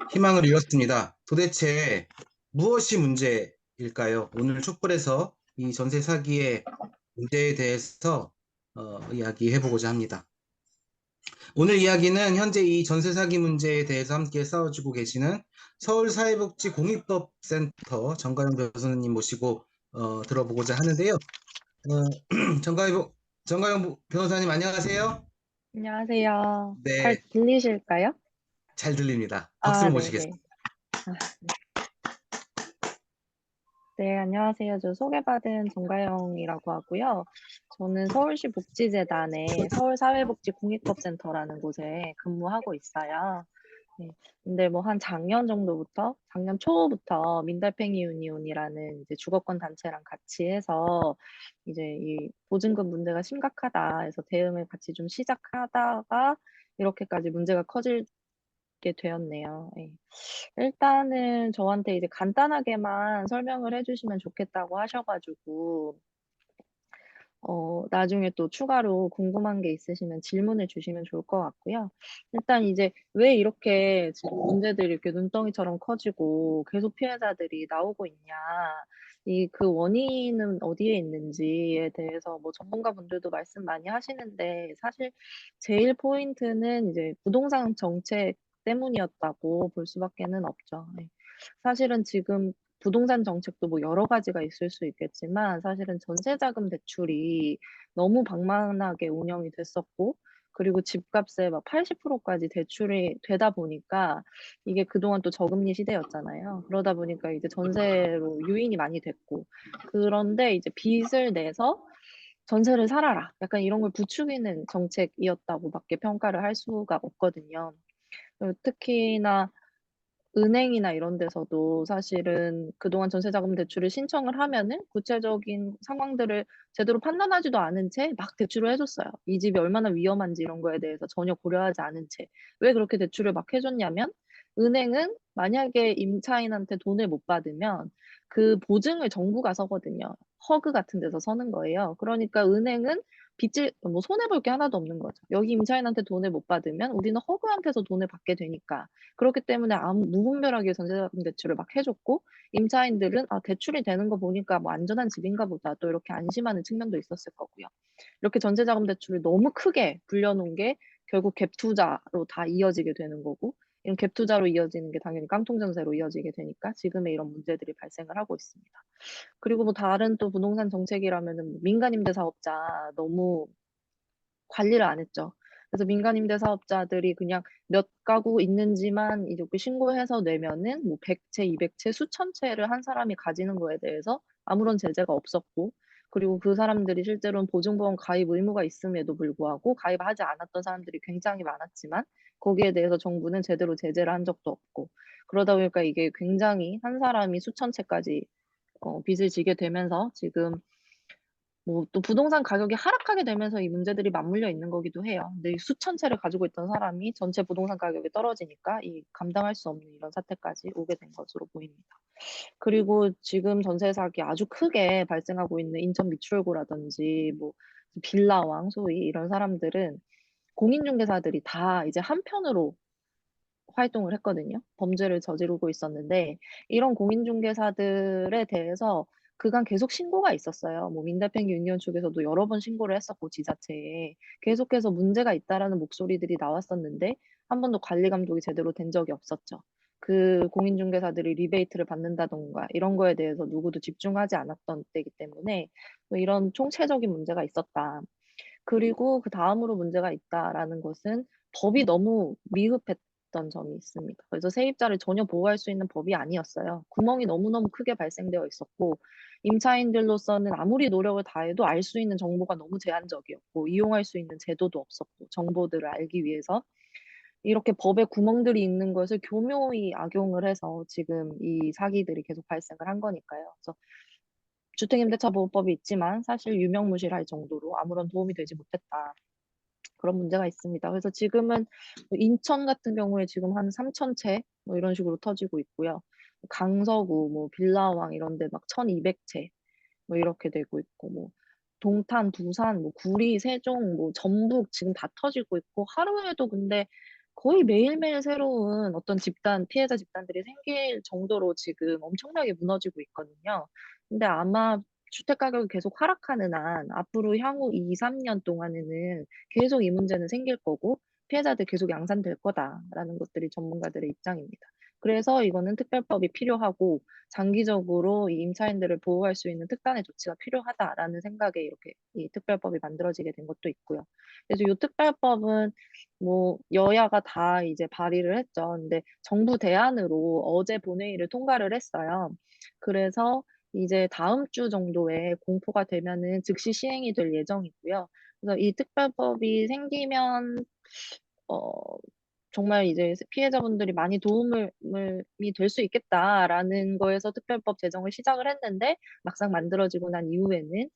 희망을 잃었습니다. 도대체 무엇이 문제일까요? 오늘 촛불에서 이 전세 사기의 문제에 대해서 이야기해 보고자 합니다. 오늘 이야기는 현재 이 전세 사기 문제에 대해서 함께 싸워주고 계시는 서울사회복지공익법센터 정가영 변호사님 모시고 들어보고자 하는데요. 정가영, 정가영 변호사님 안녕하세요. 안녕하세요. 잘 네, 들리실까요? 잘 들립니다. 아, 박수로 네네. 모시겠습니다. 아, 네, 안녕하세요. 저 소개받은 정가영이라고 하고요. 저는 서울시 복지재단의 서울사회복지공익법센터라는 곳에 근무하고 있어요. 네. 근데 뭐 한 작년 정도부터, 작년 초부터 민달팽이 유니온이라는 이제 주거권 단체랑 같이 해서 이제 이 보증금 문제가 심각하다 해서 대응을 같이 좀 시작하다가 이렇게까지 문제가 커지게 되었네요. 예. 일단은 저한테 이제 간단하게만 설명을 해 주시면 좋겠다고 하셔 가지고 나중에 또 추가로 궁금한 게 있으시면 질문을 주시면 좋을 것 같고요. 일단 이제 왜 이렇게 지금 문제들이 이렇게 눈덩이처럼 커지고 계속 피해자들이 나오고 있냐. 그 원인은 어디에 있는지에 대해서 뭐 전문가분들도 말씀 많이 하시는데 사실 제일 포인트는 이제 부동산 정책 때문이었다고 볼 수밖에는 없죠. 네. 사실은 지금 부동산 정책도 뭐 여러 가지가 있을 수 있겠지만 사실은 전세자금 대출이 너무 방만하게 운영이 됐었고 그리고 집값의 막 80% 까지 대출이 되다 보니까 이게 그동안 또 저금리 시대였잖아요. 그러다 보니까 이제 전세로 유인이 많이 됐고 그런데 이제 빚을 내서 "전세를 살아라." 약간 이런 걸 부추기는 정책이었다고밖에 평가를 할 수가 없거든요. 특히나 은행이나 이런 데서도 사실은 그동안 전세자금 대출을 신청을 하면은 구체적인 상황들을 제대로 판단하지도 않은 채 막 대출을 해 줬어요. 이 집이 얼마나 위험한지 이런 거에 대해서 전혀 고려하지 않은 채. 왜 그렇게 대출을 막 해 줬냐면 은행은 만약에 임차인한테 돈을 못 받으면 그 보증을 정부가 서거든요. 허그 같은 데서 서는 거예요. 그러니까 은행은 빚을 뭐 손해 볼 게 하나도 없는 거죠. 여기 임차인한테 돈을 못 받으면 우리는 허그한테서 돈을 받게 되니까. 그렇기 때문에 아무 무분별하게 전세자금 대출을 막 해 줬고 임차인들은 '아 대출이 되는 거 보니까 뭐 안전한 집인가 보다.' 또 이렇게 안심하는 측면도 있었을 거고요. 이렇게 전세자금 대출을 너무 크게 불려 놓은 게 결국 갭 투자로 다 이어지게 되는 거고 이런 갭 투자로 이어지는 게 당연히 깡통 전세로 이어지게 되니까 지금의 이런 문제들이 발생을 하고 있습니다. 그리고 뭐 다른 또 부동산 정책이라면은 뭐 민간 임대 사업자 너무 관리를 안 했죠. 그래서 민간 임대 사업자들이 그냥 몇 가구 있는지만 이렇게 신고해서 내면은 뭐 100 채, 200채 수천 채를 한 사람이 가지는 거에 대해서 아무런 제재가 없었고 그리고 그 사람들이 실제로는 보증보험 가입 의무가 있음에도 불구하고 가입하지 않았던 사람들이 굉장히 많았지만 거기에 대해서 정부는 제대로 제재를 한 적도 없고 그러다 보니까 이게 굉장히 한 사람이 수천 채까지 빚을 지게 되면서 지금 뭐 또 부동산 가격이 하락하게 되면서 이 문제들이 맞물려 있는 거기도 해요. 근데 이 수천 채를 가지고 있던 사람이 전체 부동산 가격이 떨어지니까 이 감당할 수 없는 이런 사태까지 오게 된 것으로 보입니다. 그리고 지금 전세 사기 아주 크게 발생하고 있는 인천 미추홀구라든지 뭐 빌라왕 소위 이런 사람들은 공인중개사들이 다 이제 한편으로 활동을 했거든요. 범죄를 저지르고 있었는데 이런 공인중개사들에 대해서 그간 계속 신고가 있었어요. 뭐 민달팽이 유니온 측에서도 여러 번 신고를 했었고 지자체에. 계속해서 문제가 있다라는 목소리들이 나왔었는데 한 번도 관리 감독이 제대로 된 적이 없었죠. 그 공인중개사들이 리베이트를 받는다든가 이런 거에 대해서 누구도 집중하지 않았던 때이기 때문에 뭐 이런 총체적인 문제가 있었다. 그리고 그다음으로 문제가 있다라는 것은 법이 너무 미흡했던 점이 있습니다. 그래서 세입자를 전혀 보호할 수 있는 법이 아니었어요. 구멍이 너무너무 크게 발생되어 있었고 임차인들로서는 아무리 노력을 다해도 알 수 있는 정보가 너무 제한적이었고 이용할 수 있는 제도도 없었고 정보들을 알기 위해서 이렇게 법에 구멍들이 있는 것을 교묘히 악용을 해서 지금 이 사기들이 계속 발생을 한 거니까요. 그래서 주택임대차보호법이 있지만 사실 유명무실할 정도로 아무런 도움이 되지 못했다. 그런 문제가 있습니다. 그래서 지금은 뭐 인천 같은 경우에 지금 한 3천 채 뭐 이런 식으로 터지고 있고요. 강서구 뭐 빌라왕 이런 데 막 1,200채 뭐 이렇게 되고 있고 뭐 동탄, 부산, 뭐 구리, 세종, 뭐 전북 지금 다 터지고 있고 하루에도 근데 거의 매일매일 새로운 어떤 집단, 피해자 집단들이 생길 정도로 지금 엄청나게 무너지고 있거든요. 근데 아마 주택 가격이 계속 하락하는 한 앞으로 향후 2, 3년 동안에는 계속 이 문제는 생길 거고 피해자들 계속 양산될 거다라는 것들이 전문가들의 입장입니다. 그래서 이거는 특별법이 필요하고 장기적으로 이 임차인들을 보호할 수 있는 특단의 조치가 필요하다라는 생각에 이렇게 이 특별법이 만들어지게 된 것도 있고요. 그래서 이 특별법은 뭐 여야가 다 이제 발의를 했죠. 근데 정부 대안으로 어제 본회의를 통과를 했어요. 그래서 이제 다음 주 정도에 공포가 되면은 즉시 시행이 될 예정이고요. 그래서 이 특별법이 생기면 어 정말 이제 피해자분들이 많이 도움을 될 수 있겠다라는 거에서 특별법 제정을 시작을 했는데 막상 만들어지고 난 이후에는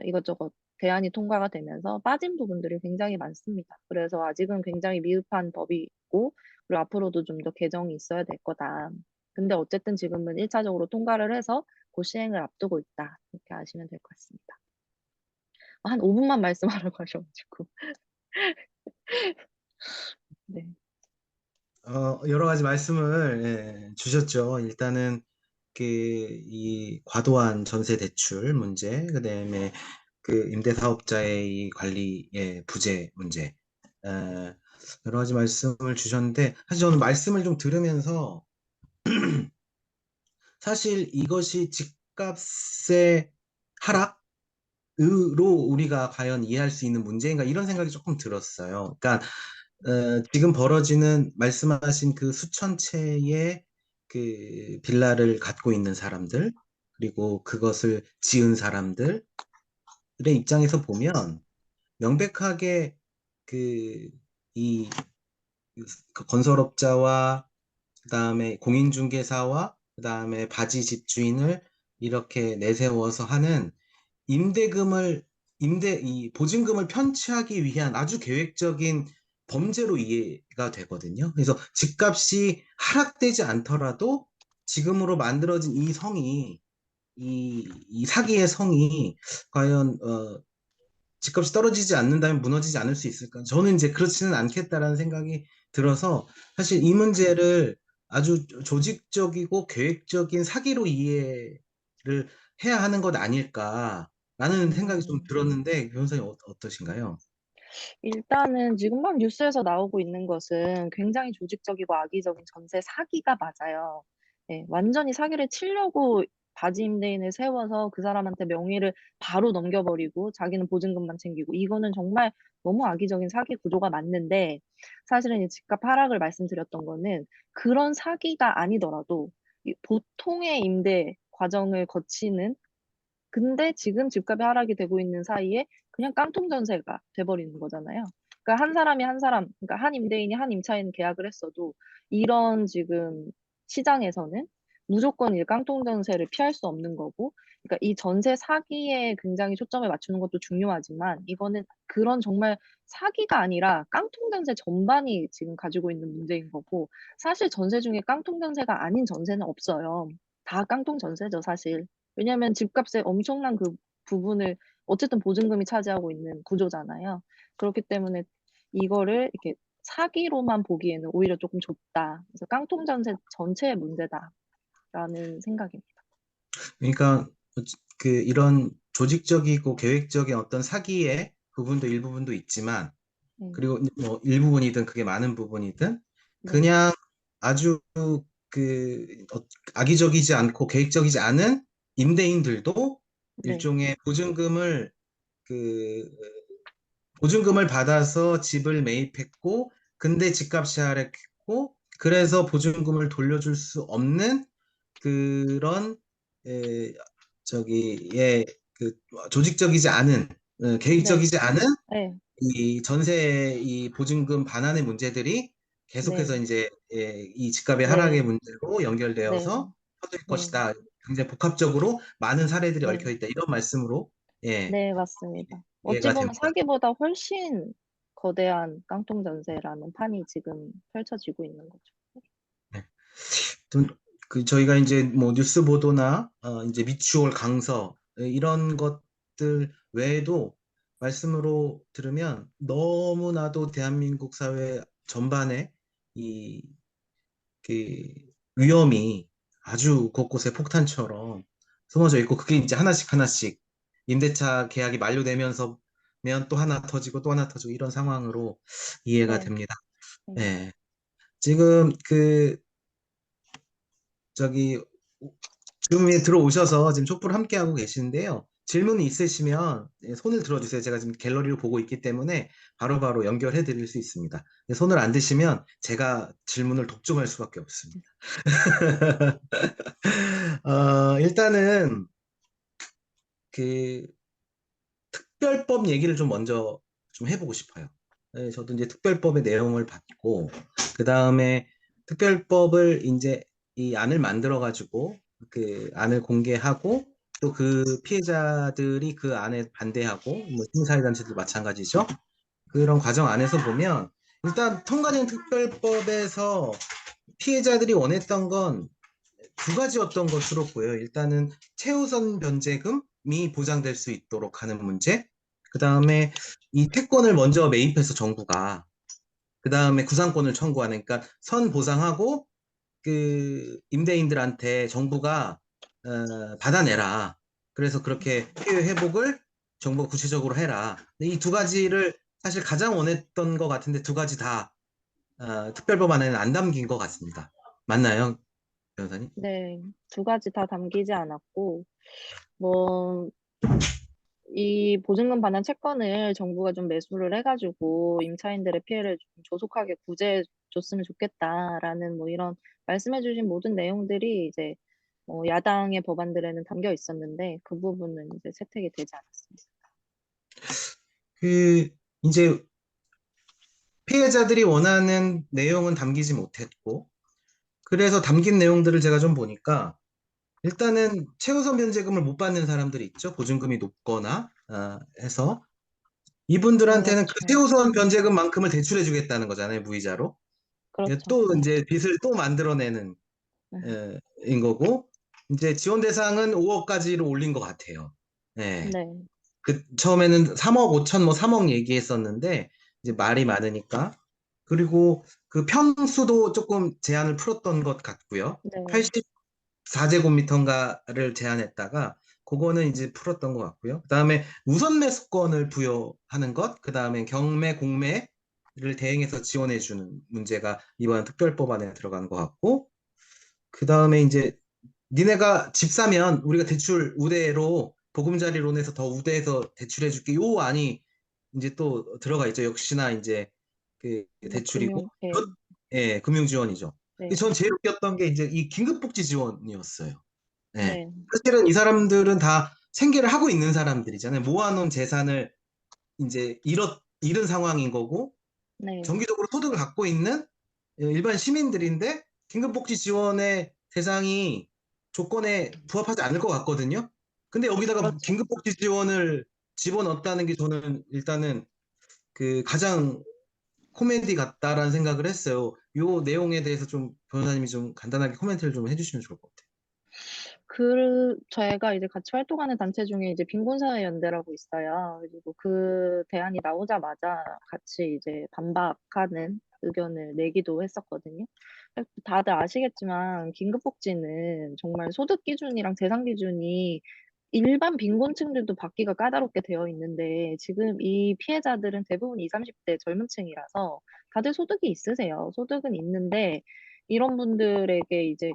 이것저것 대안이 통과가 되면서 빠진 부분들이 굉장히 많습니다. 그래서 아직은 굉장히 미흡한 법이고 그리고 앞으로도 좀 더 개정이 있어야 될 거다. 근데 어쨌든 지금은 1차적으로 통과를 해서 곧 시행을 앞두고 있다. 이렇게 아시면 될 것 같습니다. 한 5분만 말씀하라고 하셔가지고. 네. 여러 가지 말씀을 주셨죠. 일단은 이 과도한 전세 대출 문제, 그다음에 그 임대사업자의 이 관리의 부재 문제, 어, 여러 가지 말씀을 주셨는데 사실 저는 말씀을 좀 들으면서 사실 이것이 집값의 하락으로 우리가 과연 이해할 수 있는 문제인가 이런 생각이 조금 들었어요. 그러니까 지금 벌어지는 말씀하신 그 수천 채의 그 빌라를 갖고 있는 사람들, 그리고 그것을 지은 사람들의 입장에서 보면 명백하게 그, 이 그 건설업자와 그다음에 공인중개사와 그다음에 바지 집주인을 이렇게 내세워서 하는 임대금을 이 보증금을 편취하기 위한 아주 계획적인 범죄로 이해가 되거든요. 그래서 집값이 하락되지 않더라도 지금으로 만들어진 이 성이 이 사기의 성이 과연 집값이 떨어지지 않는다면 무너지지 않을 수 있을까? 저는 이제 그렇지는 않겠다라는 생각이 들어서 사실 이 문제를 아주 조직적이고 계획적인 사기로 이해를 해야 하는 것 아닐까라는 생각이 좀 음. 들었는데 변호사님 어떠신가요? 일단은 지금 막 뉴스에서 나오고 있는 것은 굉장히 조직적이고 악의적인 전세 사기가 맞아요. 네, 완전히 사기를 치려고 바지 임대인을 세워서 그 사람한테 명의를 바로 넘겨버리고 자기는 보증금만 챙기고 이거는 정말 너무 악의적인 사기 구조가 맞는데 사실은 이 집값 하락을 말씀드렸던 거는 그런 사기가 아니더라도 이 보통의 임대 과정을 거치는 근데 지금 집값이 하락이 되고 있는 사이에 그냥 깡통 전세가 돼버리는 거잖아요. 그러니까 한 사람이 한 사람, 그러니까 한 임대인이 한 임차인 계약을 했어도 이런 지금 시장에서는 무조건 이 깡통 전세를 피할 수 없는 거고, 그러니까 이 전세 사기에 굉장히 초점을 맞추는 것도 중요하지만 이거는 그런 정말 사기가 아니라 깡통 전세 전반이 지금 가지고 있는 문제인 거고, 사실 전세 중에 깡통 전세가 아닌 전세는 없어요. 다 깡통 전세죠, 사실. 왜냐하면 집값의 엄청난 그 부분을 어쨌든 보증금이 차지하고 있는 구조잖아요. 그렇기 때문에 이거를 이렇게 사기로만 보기에는 오히려 조금 좁다. 그래서 깡통 전세 전체의 문제다라는 생각입니다. 그러니까 이런 조직적이고 계획적인 어떤 사기의 부분도 일부분도 있지만 네, 그리고 뭐 일부분이든 그게 많은 부분이든 네, 그냥 아주 그 악의적이지 않고 계획적이지 않은 임대인들도 네, 일종의 그 보증금을 받아서 집을 매입했고 근데 집값이 하락했고 그래서 보증금을 돌려줄 수 없는 그런 에, 그 조직적이지 않은 네, 계획적이지 않은 네, 이 전세 이 보증금 반환의 문제들이 계속해서 네, 이제 이 집값의 하락의 네, 문제로 네, 연결되어서 터질 네, 것이다. 굉장히 복합적으로 많은 사례들이 얽혀 네, 있다. 이런 말씀으로 예, 네, 맞습니다. 어찌 이해가 보면 됩니다. 사기보다 훨씬 거대한 깡통 전세라는 판이 지금 펼쳐지고 있는 거죠. 네. 좀, 저희가 이제 뭐 뉴스 보도나 이제 미추홀 강서 이런 것들 외에도 말씀으로 들으면 너무나도 대한민국 사회에 전반에 이 그 위험이 아주 곳곳에 폭탄처럼 숨어져 있고 그게 이제 하나씩 하나씩 임대차 계약이 만료되면서 면 또 하나 터지고 또 하나 터지고 이런 상황으로 이해가 네. 됩니다. 네. 예. 지금 저기 줌에 들어오셔서 지금 촛불 함께 하고 계시는데요. 질문이 있으시면 손을 들어주세요. 제가 지금 갤러리를 보고 있기 때문에 바로바로 연결해 드릴 수 있습니다. 손을 안 드시면 제가 질문을 독점할 수밖에 없습니다. 일단은 그 특별법 얘기를 좀 먼저 좀 해보고 싶어요. 네, 저도 이제 특별법의 내용을 봤고, 그 다음에 특별법을 이제 이 안을 만들어가지고 그 안을 공개하고 또 그 피해자들이 그 안에 반대하고 뭐 시민사회단체도 마찬가지죠. 그런 과정 안에서 보면 일단 통과된 특별법에서 피해자들이 원했던 건 두 가지였던 것으로 보여요. 일단은 최우선 변제금이 보장될 수 있도록 하는 문제. 그 다음에 이 채권을 먼저 매입해서 정부가 그 다음에 구상권을 청구하는 그러니까 선 보상하고 그 임대인들한테 정부가 받아내라. 그래서 그렇게 피해 회복을 정부가 구체적으로 해라. 이 두 가지를 사실 가장 원했던 것 같은데 두 가지 다 특별법안에는 안 담긴 것 같습니다. 맞나요, 변호사님? 네. 두 가지 다 담기지 않았고, 뭐, 이 보증금 반환 채권을 정부가 좀 매수를 해가지고 임차인들의 피해를 좀 조속하게 구제해 줬으면 좋겠다라는 뭐 이런 말씀해주신 모든 내용들이 이제 야당의 법안들에는 담겨 있었는데 그 부분은 이제 채택이 되지 않았습니다. 그 이제 피해자들이 원하는 내용은 담기지 못했고, 그래서 담긴 내용들을 제가 좀 보니까, 일단은 최우선 변제금을 못 받는 사람들이 있죠. 보증금이 높거나, 해서. 이분들한테는 그 그렇죠. 최우선 변제금만큼을 대출해 주겠다는 거잖아요, 무이자로. 예, 그렇죠. 또 네. 이제 빚을 또 만들어내는, 네. 인 거고, 이제 지원 대상은 5억까지로 올린 것 같아요. 예. 네. 처음에는 3억 5천 뭐 3억 얘기했었는데 이제 말이 많으니까 그리고 그 평수도 조금 제한을 풀었던 것 같고요. 네. 84제곱미터인가를 제한했다가 그거는 이제 풀었던 것 같고요. 그다음에 우선 매수권을 부여하는 것, 그다음에 경매 공매를 대행해서 지원해 주는 문제가 이번 특별법안에 들어간 것 같고 그다음에 이제 니네가 집 사면 우리가 대출 우대로 보금자리론에서 더 우대해서 대출해줄게. 요 안이 이제 또 들어가 있죠. 역시나 이제 그 뭐 대출이고, 금융, 네. 예, 금융 지원이죠. 네. 전 제일 웃겼던 게 이제 이 긴급복지 지원이었어요. 예. 네. 사실은 이 사람들은 다 생계를 하고 있는 사람들이잖아요. 모아놓은 재산을 이제 잃은 상황인 거고, 네. 정기적으로 소득을 갖고 있는 일반 시민들인데 긴급복지 지원의 대상이 조건에 부합하지 않을 것 같거든요. 근데 여기다가 그렇죠. 긴급복지 지원을 집어넣었다는 게 저는 일단은 그 가장 코미디 같다라는 생각을 했어요. 요 내용에 대해서 좀 변호사님이 좀 간단하게 코멘트를 좀 해주시면 좋을 것 같아요. 저희가 이제 같이 활동하는 단체 중에 이제 빈곤사회연대라고 있어요. 그리고 그 대안이 나오자마자 같이 이제 반박하는 의견을 내기도 했었거든요. 다들 아시겠지만 긴급복지는 정말 소득 기준이랑 재산 기준이 일반 빈곤층들도 받기가 까다롭게 되어 있는데 지금 이 피해자들은 대부분 20, 30대 젊은 층이라서 다들 소득이 있으세요. 소득은 있는데 이런 분들에게 이제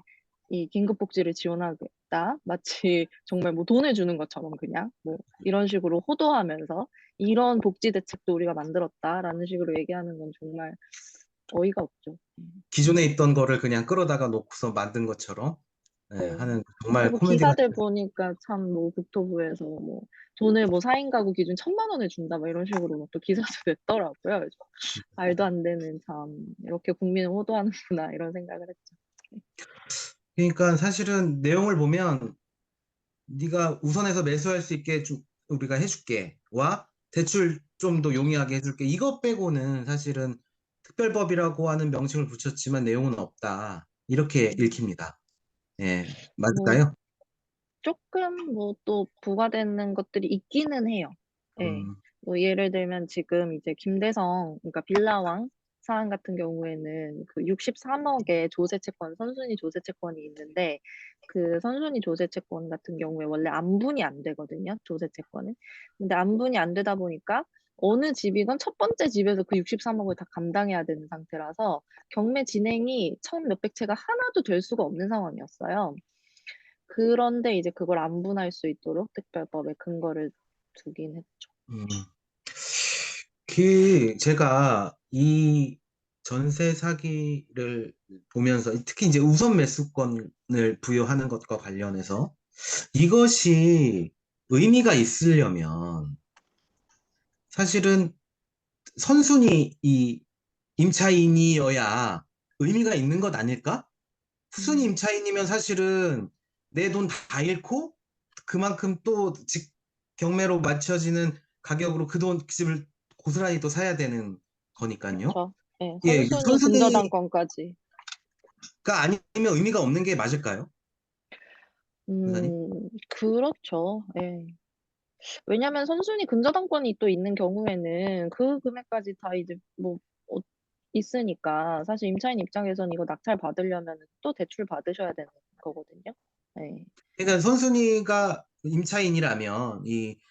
이 긴급복지를 지원하겠다. 마치 정말 뭐 돈을 주는 것처럼 그냥 뭐 이런 식으로 호도하면서 이런 복지 대책도 우리가 만들었다라는 식으로 얘기하는 건 정말 어이가 없죠. 기존에 있던 거를 그냥 끌어다가 놓고서 만든 것처럼 네. 하는 정말 그리고 코미디 같은. 기사들 보니까 참 뭐 국토부에서 뭐 돈을 뭐 4인 가구 기준 1,000만 원을 준다 뭐 이런 식으로 뭐또 기사도 냈더라고요. 그래서 말도 안 되는 참 이렇게 국민을 호도하는구나 이런 생각을 했죠. 그러니까 사실은 내용을 보면 네가 우선해서 매수할 수 있게 우리가 해줄게. 와, 대출 좀 더 용이하게 해줄게. 이것 빼고는 사실은 특별법이라고 하는 명칭을 붙였지만 내용은 없다. 이렇게 음. 읽힙니다. 예, 뭐 맞을까요? 조금 뭐 또 부과되는 것들이 있기는 해요. 예. 음, 뭐 예를 들면 지금 이제 김대성, 그러니까 빌라왕 사안 같은 경우에는 그 63억의 조세 채권, 선순위 조세 채권이 있는데 그 선순위 조세 채권 같은 경우에 원래 안분이 안 되거든요, 조세 채권은. 근데 안분이 안 되다 보니까 어느 집이건 첫 번째 집에서 그 63억을 다 감당해야 되는 상태라서 경매 진행이 천 몇백 채가 하나도 될 수가 없는 상황이었어요. 그런데 이제 그걸 안분할 수 있도록 특별법에 근거를 두긴 했죠. 음. 제가 이 전세 사기를 보면서 특히 이제 우선 매수권을 부여하는 것과 관련해서 이것이 의미가 있으려면 사실은 선순위 이 임차인이어야 의미가 있는 것 아닐까? 후순위 음, 임차인이면 사실은 내 돈 다 잃고 그만큼 또 경매로 맞춰지는 가격으로 그 집을 고스란히 또 사야 되는 거니까요. 그쵸. 예, 예, 선순위 선순위가 근저당권까지. 아니면 의미가 없는 게 맞을까요? 변호사님? 그렇죠. 예. 왜냐면 선순위 근저당권이 또 있는 경우에는 그 금액까지 다 이제 뭐, 어, 있으니까 사실 임차인 입장에서는 이거 낙찰 받으려면 또 대출 받으셔야 되는 거거든요. 네. 그러니까 선순위가 임차인이라면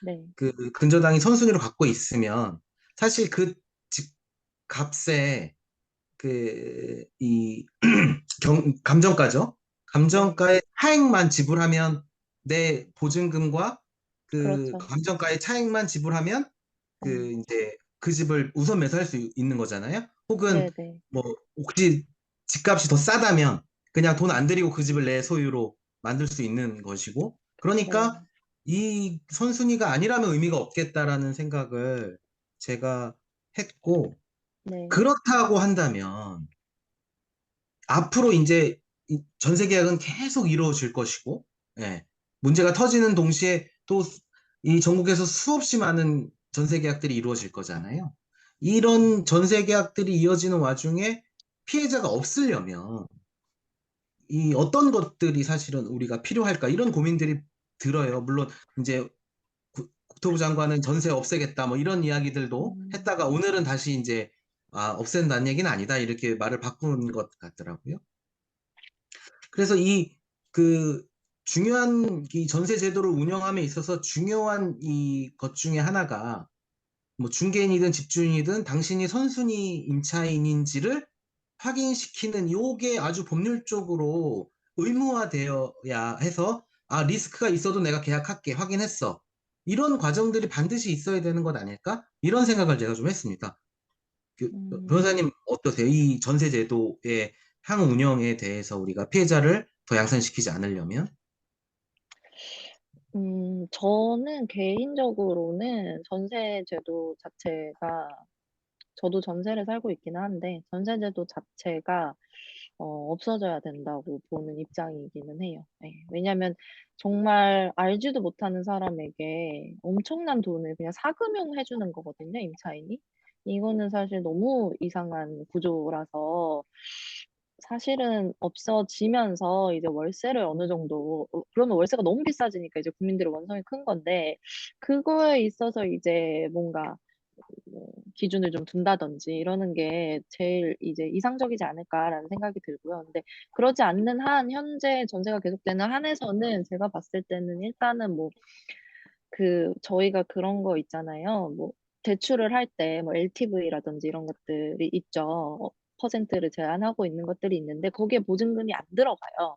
네. 그 근저당이 선순위로 갖고 있으면 사실 그 집 값에 이 감정가죠. 네. 감정가의 차액만 지불하면 내 보증금과 그 그렇죠. 감정가의 차액만 지불하면 네. 이제 그 집을 우선 매수할 수 있는 거잖아요. 혹은 네네. 뭐 혹시 집값이 더 싸다면 그냥 돈 안 들이고 그 집을 내 소유로 만들 수 있는 것이고 네. 그러니까 이 선순위가 아니라면 의미가 없겠다라는 생각을 제가 했고 네. 그렇다고 한다면 앞으로 이제 이 전세 계약은 계속 이루어질 것이고, 예. 문제가 터지는 동시에 또 이 전국에서 수없이 많은 전세 계약들이 이루어질 거잖아요. 이런 전세 계약들이 이어지는 와중에 피해자가 없으려면 이 어떤 것들이 사실은 우리가 필요할까 이런 고민들이 들어요. 물론 이제 국토부 장관은 전세 없애겠다 뭐 이런 이야기들도 음, 했다가 오늘은 다시 이제 없앤다는 얘기는 아니다 이렇게 말을 바꾼 것 같더라고요. 그래서 그 중요한 이 전세 제도를 운영함에 있어서 중요한 이 것 중에 하나가 뭐 중개인이든 집주인이든 당신이 선순위 임차인인지를 확인시키는 요게 아주 법률적으로 의무화되어야 해서 리스크가 있어도 내가 계약할게 확인했어. 이런 과정들이 반드시 있어야 되는 것 아닐까? 이런 생각을 제가 좀 했습니다. 음, 변호사님 어떠세요? 이 전세 제도의 향후 운영에 대해서 우리가 피해자를 더 양산시키지 않으려면? 저는 개인적으로는 전세 제도 자체가, 저도 전세를 살고 있기는 한데, 전세 제도 자체가 없어져야 된다고 보는 입장이기는 해요. 네. 왜냐면 정말 알지도 못하는 사람에게 엄청난 돈을 그냥 사금융 해주는 거거든요, 임차인이. 이거는 사실 너무 이상한 구조라서 사실은 없어지면서 이제 월세를 어느 정도, 그러면 월세가 너무 비싸지니까 이제 국민들의 원성이 큰 건데, 그거에 있어서 이제 뭔가 뭐 기준을 좀 둔다든지 이러는 게 제일 이제 이상적이지 않을까라는 생각이 들고요. 근데 그러지 않는 한 현재 전세가 계속되는 한에서는 제가 봤을 때는 일단은 뭐 그 저희가 그런 거 있잖아요. 뭐 대출을 할 때 뭐 LTV라든지 이런 것들이 있죠. 퍼센트를 제한하고 있는 것들이 있는데 거기에 보증금이 안 들어가요.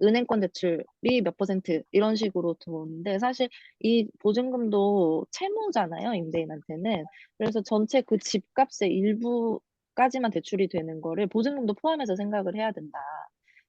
은행권 대출이 몇 퍼센트 이런 식으로 들어오는데 사실 이 보증금도 채무잖아요, 임대인한테는. 그래서 전체 그 집값의 일부까지만 대출이 되는 거를 보증금도 포함해서 생각을 해야 된다.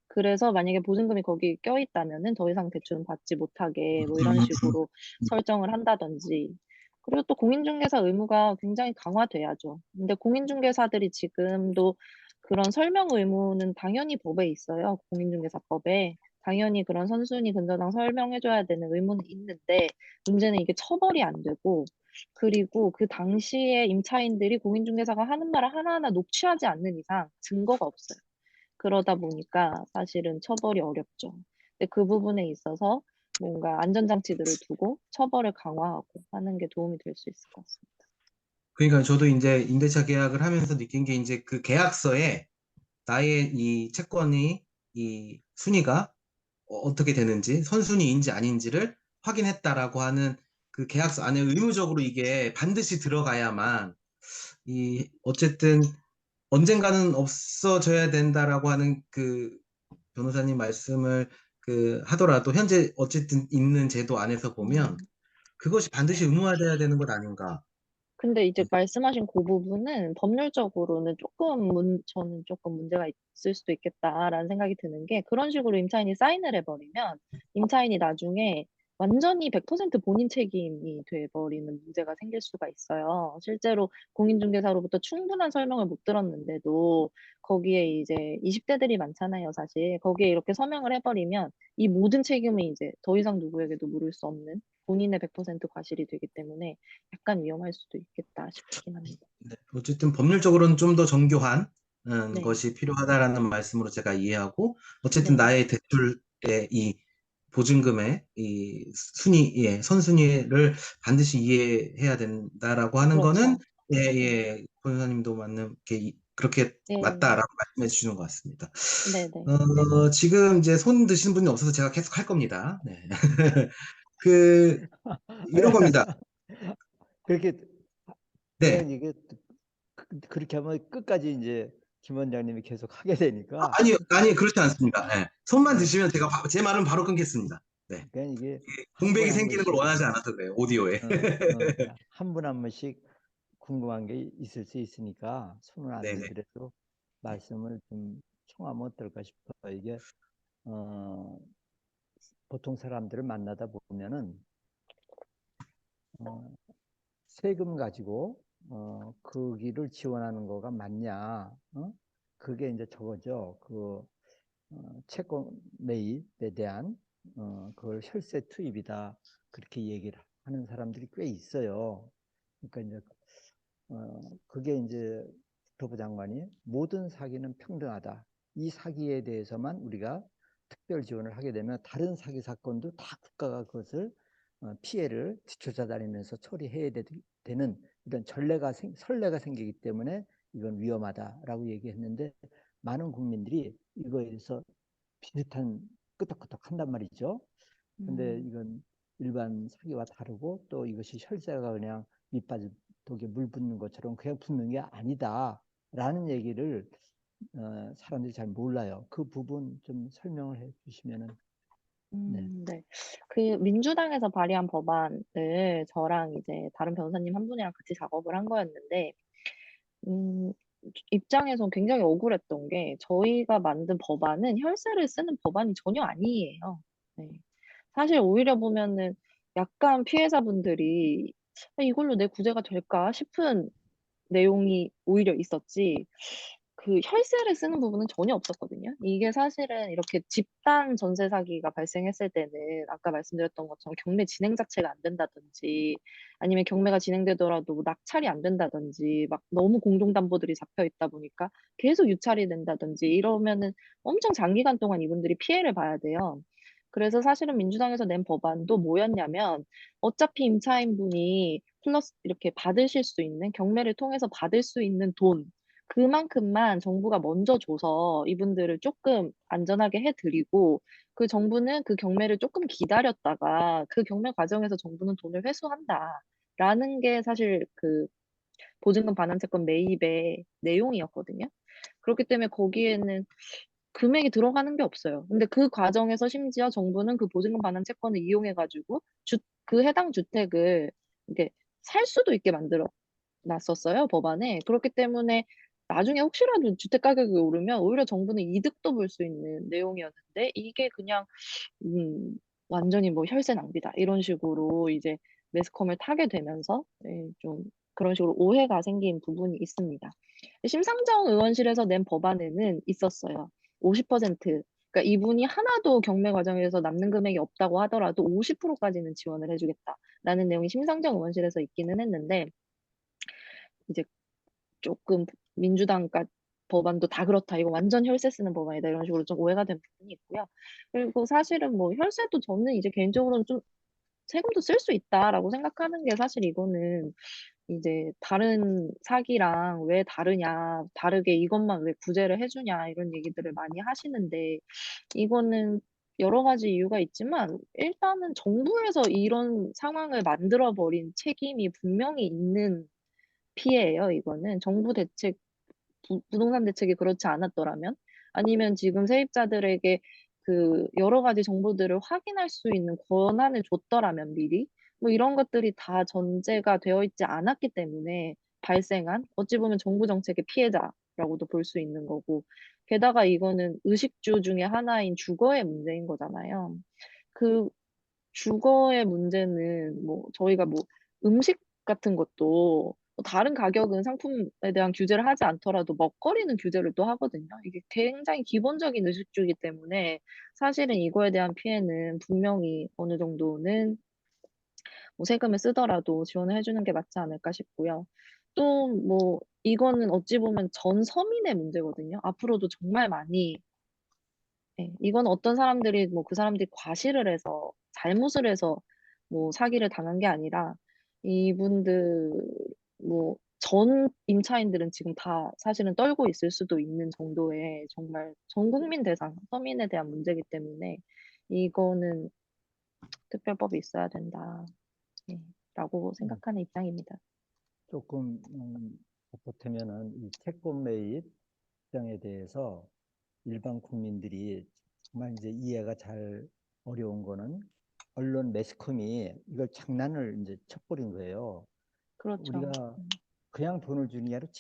그래서 만약에 보증금이 거기 껴있다면은 더 이상 대출은 받지 못하게 뭐 이런 식으로 설정을 한다든지. 그리고 또 공인중개사 의무가 굉장히 강화돼야죠. 근데 공인중개사들이 지금도 그런 설명 의무는 당연히 법에 있어요. 공인중개사법에. 당연히 그런 선순위 근저당 설명해줘야 되는 의무는 있는데, 문제는 이게 처벌이 안 되고, 그리고 그 당시에 임차인들이 공인중개사가 하는 말을 하나하나 녹취하지 않는 이상 증거가 없어요. 그러다 보니까 사실은 처벌이 어렵죠. 근데 그 부분에 있어서 뭔가 안전장치들을 두고 처벌을 강화하고 하는 게 도움이 될 수 있을 것 같습니다. 그러니까 저도 이제 임대차 계약을 하면서 느낀 게 이제 그 계약서에 나의 이 채권이 이 순위가 어떻게 되는지 선순위인지 아닌지를 확인했다라고 하는 그 계약서 안에 의무적으로 이게 반드시 들어가야만 이 어쨌든 언젠가는 없어져야 된다라고 하는 그 변호사님 말씀을 그 하더라도 현재 어쨌든 있는 제도 안에서 보면 음. 그것이 반드시 의무화돼야 되는 것 아닌가. 근데 이제 말씀하신 그 부분은 법률적으로는 저는 조금 문제가 있을 수도 있겠다라는 생각이 드는 게 그런 식으로 임차인이 사인을 해버리면 임차인이 나중에 완전히 100% 본인 책임이 돼버리는 문제가 생길 수가 있어요. 실제로 공인중개사로부터 충분한 설명을 못 들었는데도 거기에 이제 20대들이 많잖아요, 사실. 거기에 이렇게 서명을 해버리면 이 모든 책임을 이제 더 이상 누구에게도 물을 수 없는 본인의 100% 과실이 되기 때문에 약간 위험할 수도 있겠다 싶긴 합니다. 네, 어쨌든 법률적으로는 좀 더 정교한 네, 것이 필요하다라는 말씀으로 제가 이해하고 어쨌든 네, 나의 대출의 이 보증금의 이 순위, 예, 선순위를 반드시 이해해야 된다라고 하는 거는 그렇죠. 예, 네, 예, 변호사님도 맞는 그렇게 네, 맞다라고 말씀해 주시는 것 같습니다. 네, 네, 지금 이제 손 드시는 분이 없어서 제가 계속 할 겁니다. 네. 그 이런 겁니다. 그렇게 네. 그냥 이게 그렇게 하면 끝까지 이제 김 원장님이 계속 하게 되니까 아니, 아니, 그렇지 않습니다. 예. 손만 예, 드시면 제 말은 바로 끊겠습니다. 네. 그러니까 이게 한 분 공백이 한 생기는 걸 분씩 원하지 않아서 그래요, 오디오에. 한 분 한 분씩 궁금한 게 있을 수 있으니까 손을 안 네네. 들더라도 네. 말씀을 좀 청하면 어떨까 싶어요. 이게 어, 보통 사람들을 만나다 보면은 어, 세금 가지고 그 길을 지원하는 거가 맞냐? 그게 이제 저거죠. 채권 매입에 대한 그걸 혈세 투입이다. 그렇게 얘기를 하는 사람들이 꽤 있어요. 그러니까 이제 그게 이제 국토부 장관이 모든 사기는 평등하다. 이 사기에 대해서만 우리가 특별 지원을 하게 되면 다른 사기 사건도 다 국가가 그것을 피해를 뒤쫓아다니면서 처리해야 되는 이런 선례가 생기기 때문에 이건 위험하다라고 얘기했는데 많은 국민들이 이거에 대해서 비슷한 끄덕끄덕 한단 말이죠. 근데 음, 이건 일반 사기와 다르고 또 이것이 혈세가 그냥 밑바닥에 물 붓는 것처럼 그냥 붓는 게 아니다라는 얘기를 사람들이 잘 몰라요. 그 부분 좀 설명을 해 주시면은 네. 네. 그 민주당에서 발의한 법안을 저랑 이제 다른 변호사님 한 분이랑 같이 작업을 한 거였는데, 음, 입장에서 굉장히 억울했던 게 저희가 만든 법안은 혈세를 쓰는 법안이 전혀 아니에요. 네. 사실 오히려 보면은 약간 피해자분들이 이걸로 내 구제가 될까 싶은 내용이 오히려 있었지, 그 혈세를 쓰는 부분은 전혀 없었거든요. 이게 사실은 이렇게 집단 전세 사기가 발생했을 때는 아까 말씀드렸던 것처럼 경매 진행 자체가 안 된다든지 아니면 경매가 진행되더라도 뭐 낙찰이 안 된다든지 막 너무 공동담보들이 잡혀 있다 보니까 계속 유찰이 된다든지 이러면은 엄청 장기간 동안 이분들이 피해를 봐야 돼요. 그래서 사실은 민주당에서 낸 법안도 뭐였냐면 어차피 임차인분이 플러스 이렇게 받으실 수 있는 경매를 통해서 받을 수 있는 돈 그만큼만 정부가 먼저 줘서 이분들을 조금 안전하게 해드리고 그 정부는 그 경매를 조금 기다렸다가 그 경매 과정에서 정부는 돈을 회수한다라는 게 사실 그 보증금 반환 채권 매입의 내용이었거든요. 그렇기 때문에 거기에는 금액이 들어가는 게 없어요. 근데 그 과정에서 심지어 정부는 그 보증금 반환 채권을 이용해가지고 그 해당 주택을 이렇게 살 수도 있게 만들어 놨었어요, 법안에. 그렇기 때문에 나중에 혹시라도 주택 가격이 오르면 오히려 정부는 이득도 볼 수 있는 내용이었는데 이게 그냥 음, 완전히 뭐 혈세 낭비다 이런 식으로 이제 매스컴을 타게 되면서 좀 그런 식으로 오해가 생긴 부분이 있습니다. 심상정 의원실에서 낸 법안에는 있었어요. 50%. 그러니까 이분이 하나도 경매 과정에서 남는 금액이 없다고 하더라도 50%까지는 지원을 해주겠다라는 내용이 심상정 의원실에서 있기는 했는데 이제 조금 민주당과 법안도 다 그렇다. 이거 완전 혈세 쓰는 법안이다. 이런 식으로 좀 오해가 된 부분이 있고요. 그리고 사실은 뭐 혈세도 저는 이제 개인적으로는 좀 세금도 쓸 수 있다라고 생각하는 게 사실 이거는 이제 다른 사기랑 왜 다르냐, 다르게 이것만 왜 구제를 해주냐 이런 얘기들을 많이 하시는데 이거는 여러 가지 이유가 있지만 일단은 정부에서 이런 상황을 만들어 버린 책임이 분명히 있는 피해예요. 이거는 정부 대책 부동산 대책이 그렇지 않았더라면 아니면 지금 세입자들에게 그 여러 가지 정보들을 확인할 수 있는 권한을 줬더라면 미리 뭐 이런 것들이 다 전제가 되어 있지 않았기 때문에 발생한 어찌 보면 정부 정책의 피해자라고도 볼 수 있는 거고 게다가 이거는 의식주 중에 하나인 주거의 문제인 거잖아요. 그 주거의 문제는 뭐 저희가 뭐 음식 같은 것도 뭐 다른 가격은 상품에 대한 규제를 하지 않더라도 먹거리는 규제를 또 하거든요. 이게 굉장히 기본적인 의식주이기 때문에 사실은 이거에 대한 피해는 분명히 어느 정도는 뭐 세금을 쓰더라도 지원을 해주는 게 맞지 않을까 싶고요. 또 뭐 이거는 어찌 보면 전 서민의 문제거든요. 앞으로도 정말 많이 이건 어떤 사람들이 뭐 그 사람들이 과실을 해서 잘못을 해서 뭐 사기를 당한 게 아니라 이분들 뭐 전 임차인들은 지금 다 사실은 떨고 있을 수도 있는 정도의 정말 전 국민 대상 서민에 대한 문제이기 때문에 이거는 특별법이 있어야 된다. 라고 음, 생각하는 입장입니다. 조금 보태면은 이 채권 매입 시장에 대해서 일반 국민들이 정말 이제 이해가 잘 어려운 거는 언론 매스컴이 이걸 장난을 이제 쳐버린 거예요. 그렇죠. 우리가 그냥 돈을 주는 게 아니라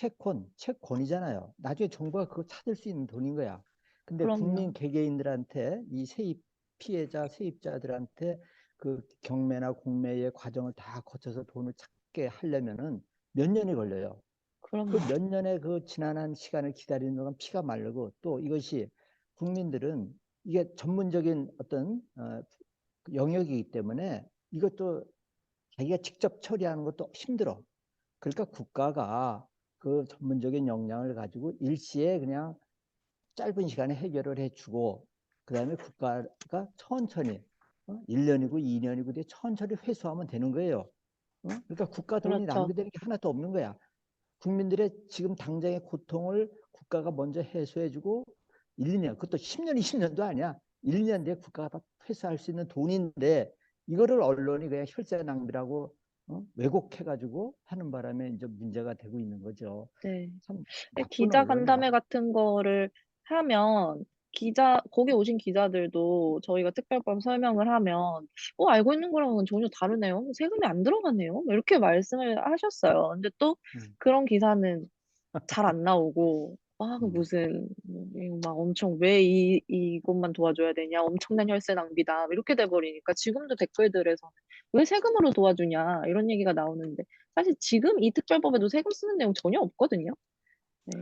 채권이잖아요. 나중에 정부가 그거 찾을 수 있는 돈인 거야. 근데 그럼요. 국민 개개인들한테 이 세입 피해자, 세입자들한테 그 경매나 공매의 과정을 다 거쳐서 돈을 찾게 하려면은 몇 년이 걸려요. 그 그럼요. 몇 년의 그 지난한 시간을 기다리는 동안 피가 마르고 또 이것이 국민들은 이게 전문적인 어떤 영역이기 때문에 이것도 자기가 직접 처리하는 것도 힘들어. 그러니까 국가가 그 전문적인 역량을 가지고 일시에 그냥 짧은 시간에 해결을 해주고 그다음에 국가가 천천히 1년이고 2년이고 뒤에 천천히 회수하면 되는 거예요. 그러니까 국가 돈이 그렇죠. 낭비되는 게 하나도 없는 거야. 국민들의 지금 당장의 고통을 국가가 먼저 해소해주고 1, 2년, 그것도 10년, 20년도 아니야. 1, 2년 뒤에 국가가 다 회수할 수 있는 돈인데 이거를 언론이 그냥 혈세 낭비라고 왜곡해가지고 하는 바람에 이제 문제가 되고 있는 거죠. 네. 참 근데 나쁜 기자 언론이야. 간담회 같은 거를 하면 거기 오신 기자들도 저희가 특별법 설명을 하면 알고 있는 거랑은 전혀 다르네요. 세금이 안 들어가네요. 뭐 이렇게 말씀을 하셨어요. 근데 또 음, 그런 기사는 잘 안 나오고 그 음. 무슨 이거 막 엄청 왜 이것만 도와줘야 되냐 엄청난 혈세 낭비다 이렇게 돼버리니까 지금도 댓글들에서 왜 세금으로 도와주냐 이런 얘기가 나오는데 사실 지금 이 특별법에도 세금 쓰는 내용 전혀 없거든요. 네.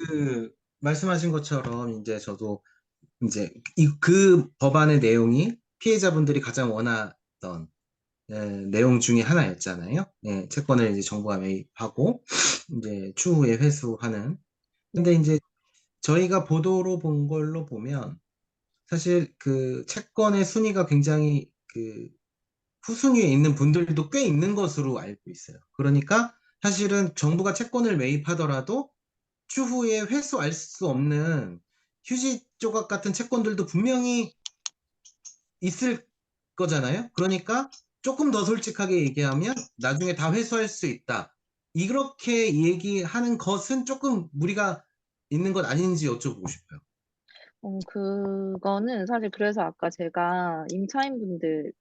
그 말씀하신 것처럼 이제 저도 이제 그 법안의 내용이 피해자분들이 가장 원하던 내용 중에 하나였잖아요. 채권을 이제 정부가 매입하고 이제 추후에 회수하는. 근데 네. 이제 저희가 보도로 본 걸로 보면 사실 그 채권의 순위가 굉장히 그 후순위에 있는 분들도 꽤 있는 것으로 알고 있어요. 그러니까 사실은 정부가 채권을 매입하더라도 추후에 회수할 수 없는 휴지 조각 같은 채권들도 분명히 있을 거잖아요. 그러니까 조금 더 솔직하게 얘기하면 나중에 다 회수할 수 있다. 이렇게 얘기하는 것은 조금 무리가 있는 것 아닌지 여쭤보고 싶어요. 그거는 사실 그래서 아까 제가 임차인분들이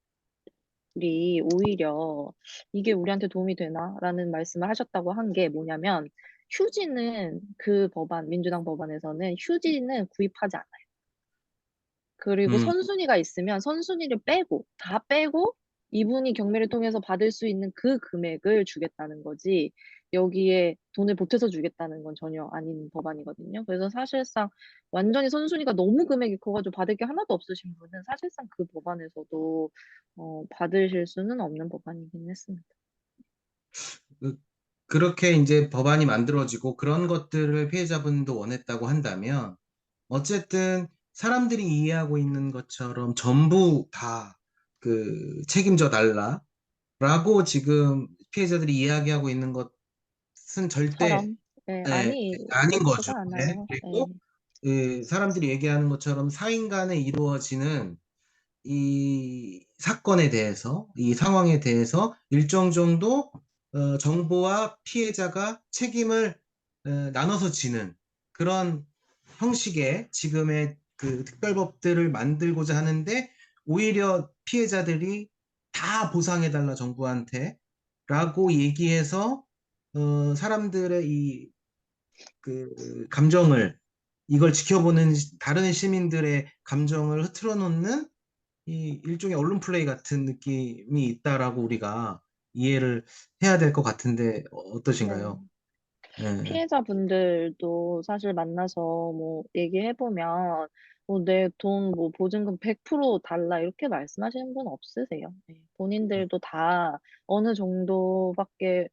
오히려 이게 우리한테 도움이 되나라는 말씀을 하셨다고 한 게 뭐냐면 휴지는 그 법안, 민주당 법안에서는 휴지는 구입하지 않아요. 그리고 음, 선순위가 있으면 선순위를 빼고, 다 빼고, 이분이 경매를 통해서 받을 수 있는 그 금액을 주겠다는 거지, 여기에 돈을 보태서 주겠다는 건 전혀 아닌 법안이거든요. 그래서 사실상 완전히 선순위가 너무 금액이 커가지고 받을 게 하나도 없으신 분은 사실상 그 법안에서도 받으실 수는 없는 법안이긴 했습니다. 그- 그렇게 이제 법안이 만들어지고 그런 것들을 피해자분도 원했다고 한다면 어쨌든 사람들이 이해하고 있는 것처럼 전부 다 책임져 달라라고 지금 피해자들이 이야기하고 있는 것은 절대 처럼. 네, 예, 아니, 아닌 거죠. 그렇지가 네. 않아요. 네, 그리고 사람들이 얘기하는 것처럼 사인 간에 이루어지는 이 사건에 대해서, 이 상황에 대해서 일정 정도 정부와 피해자가 책임을 나눠서 지는 그런 형식의 지금의 그 특별법들을 만들고자 하는데 오히려 피해자들이 다 보상해달라 정부한테 라고 얘기해서 사람들의 이 감정을 이걸 지켜보는 다른 시민들의 감정을 흐트러 놓는 이 일종의 언론 플레이 같은 느낌이 있다라고 우리가 이해를 해야 될 것 같은데 네. 어떠신가요? 예. 피해자분들도 사실 만나서 뭐 얘기해보면 뭐 내 돈 뭐 보증금 100% 달라 이렇게 말씀하시는 분 없으세요. 네. 본인들도 다 어느 정도밖에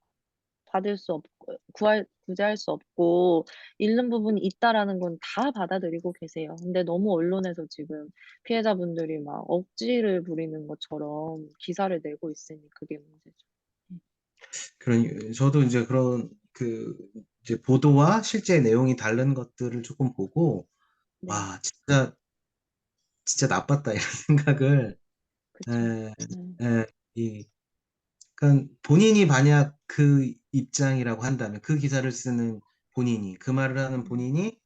받을 수 없고, 구제할 수 없고, 잃는 부분이 있다라는 건 다 받아들이고 계세요. 근데 너무 언론에서 지금 피해자분들이 막 억지를 부리는 것처럼 기사를 내고 있으니 그게 문제죠. 저도 이제 그런 이제 보도와 실제 내용이 다른 것들을 조금 보고 네, 와 진짜 나빴다 이런 생각을 그쵸. 에, 에, 그러니까 본인이 만약 그 입장이라고 한다면 그 기사를 쓰는 본인이 그 말을 하는 음, 본인이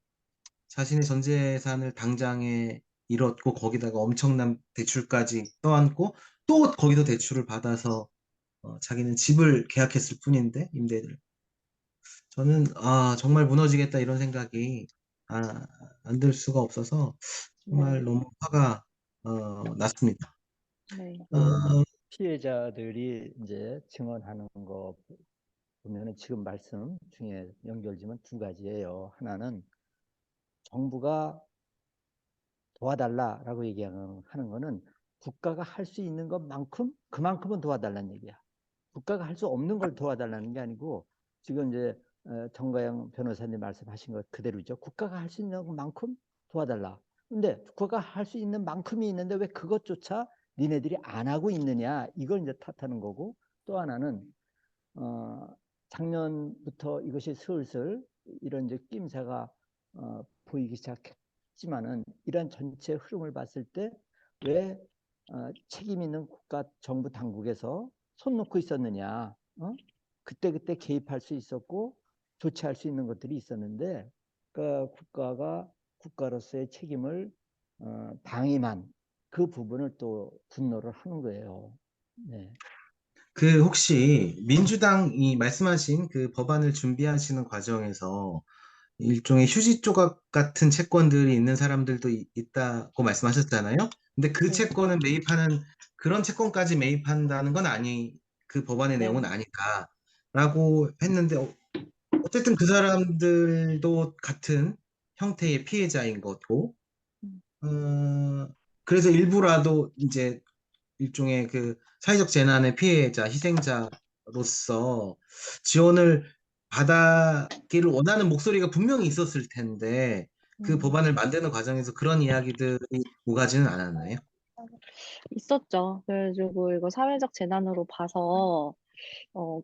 자신의 전 재산을 당장에 잃었고 거기다가 엄청난 대출까지 떠안고 또 거기서 대출을 받아서 자기는 집을 계약했을 뿐인데 임대를 저는 정말 무너지겠다 이런 생각이 안 들 수가 없어서 네, 정말 너무 화가 났습니다. 네, 어, 피해자들이 이제 증언하는 거 보면은 지금 말씀 중에 연결지면 두 가지예요. 하나는 정부가 도와달라라고 하는 거는 국가가 할 수 있는 것만큼 그만큼은 도와달라는 얘기야. 국가가 할 수 없는 걸 도와달라는 게 아니고 지금 이제 정가영 변호사님 말씀하신 것 그대로죠. 국가가 할 수 있는 것만큼 도와달라. 근데 국가가 할 수 있는 만큼이 있는데 왜 그것조차 니네들이 안 하고 있느냐 이걸 이제 탓하는 거고 또 하나는 어, 작년부터 이것이 슬슬 이런 이제 낌새가 보이기 시작했지만은 이런 전체 흐름을 봤을 때 왜 책임 있는 국가 정부 당국에서 손 놓고 있었느냐? 그때그때 개입할 수 있었고 조치할 수 있는 것들이 있었는데 그 국가가 국가로서의 책임을 방임한 그 부분을 또 분노를 하는 거예요. 네. 혹시 민주당이 말씀하신 그 법안을 준비하시는 과정에서 일종의 휴지 조각 같은 채권들이 있는 사람들도 있다고 말씀하셨잖아요. 근데 그 네, 채권을 매입하는 그런 채권까지 매입한다는 건 그 법안의 네, 내용은 아니다라고 했는데 어쨌든 그 사람들도 같은 형태의 피해자인 거고 음, 어, 그래서 일부라도 이제 일종의 사회적 재난의 피해자, 희생자로서 지원을 받기를 원하는 목소리가 분명히 있었을 텐데, 그 음. 법안을 만드는 과정에서 그런 이야기들이 오가지는 않았나요? 있었죠. 그래가지고 이거 사회적 재난으로 봐서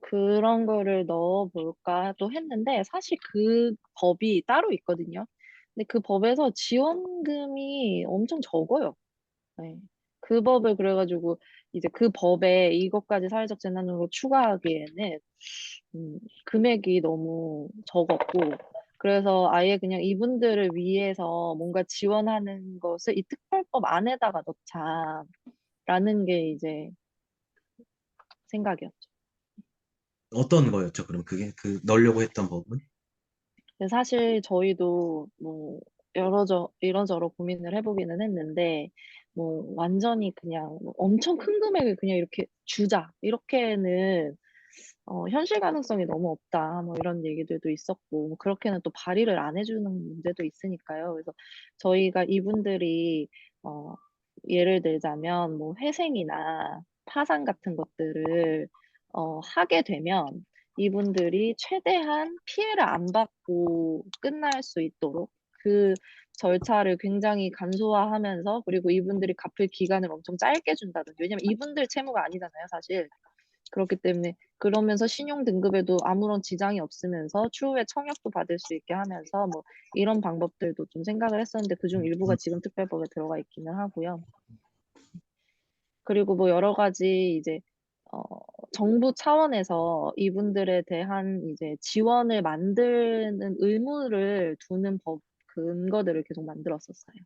그런 거를 넣어볼까 또 했는데 사실 그 법이 따로 있거든요. 근데 그 법에서 지원금이 엄청 적어요. 네. 그 법을 그래가지고 이제 그 법에 이것까지 사회적 재난으로 추가하기에는 금액이 너무 적었고 그래서 아예 그냥 이분들을 위해서 뭔가 지원하는 것을 이 특별법 안에다가 넣자라는 게 이제 생각이었죠. 어떤 거였죠? 그럼 그게 넣으려고 했던 법은? 근데 사실 저희도 뭐 이러저러 고민을 해보기는 했는데 뭐 완전히 그냥 뭐 엄청 큰 금액을 그냥 이렇게 주자 이렇게는 현실 가능성이 너무 없다 뭐 이런 얘기들도 있었고 뭐 그렇게는 또 발의를 안 해주는 문제도 있으니까요. 그래서 저희가 이분들이 어, 예를 들자면 뭐 회생이나 파산 같은 것들을 하게 되면 이분들이 최대한 피해를 안 받고 끝날 수 있도록 그 절차를 굉장히 간소화하면서 그리고 이분들이 갚을 기간을 엄청 짧게 준다든지 왜냐면 이분들 채무가 아니잖아요, 사실. 그렇기 때문에 그러면서 신용 등급에도 아무런 지장이 없으면서 추후에 청약도 받을 수 있게 하면서 뭐 이런 방법들도 좀 생각을 했었는데 그중 일부가 지금 특별법에 들어가 있기는 하고요. 그리고 뭐 여러 가지 이제 어 정부 차원에서 이분들에 대한 이제 지원을 만드는 의무를 두는 법 근거들을 계속 만들었었어요.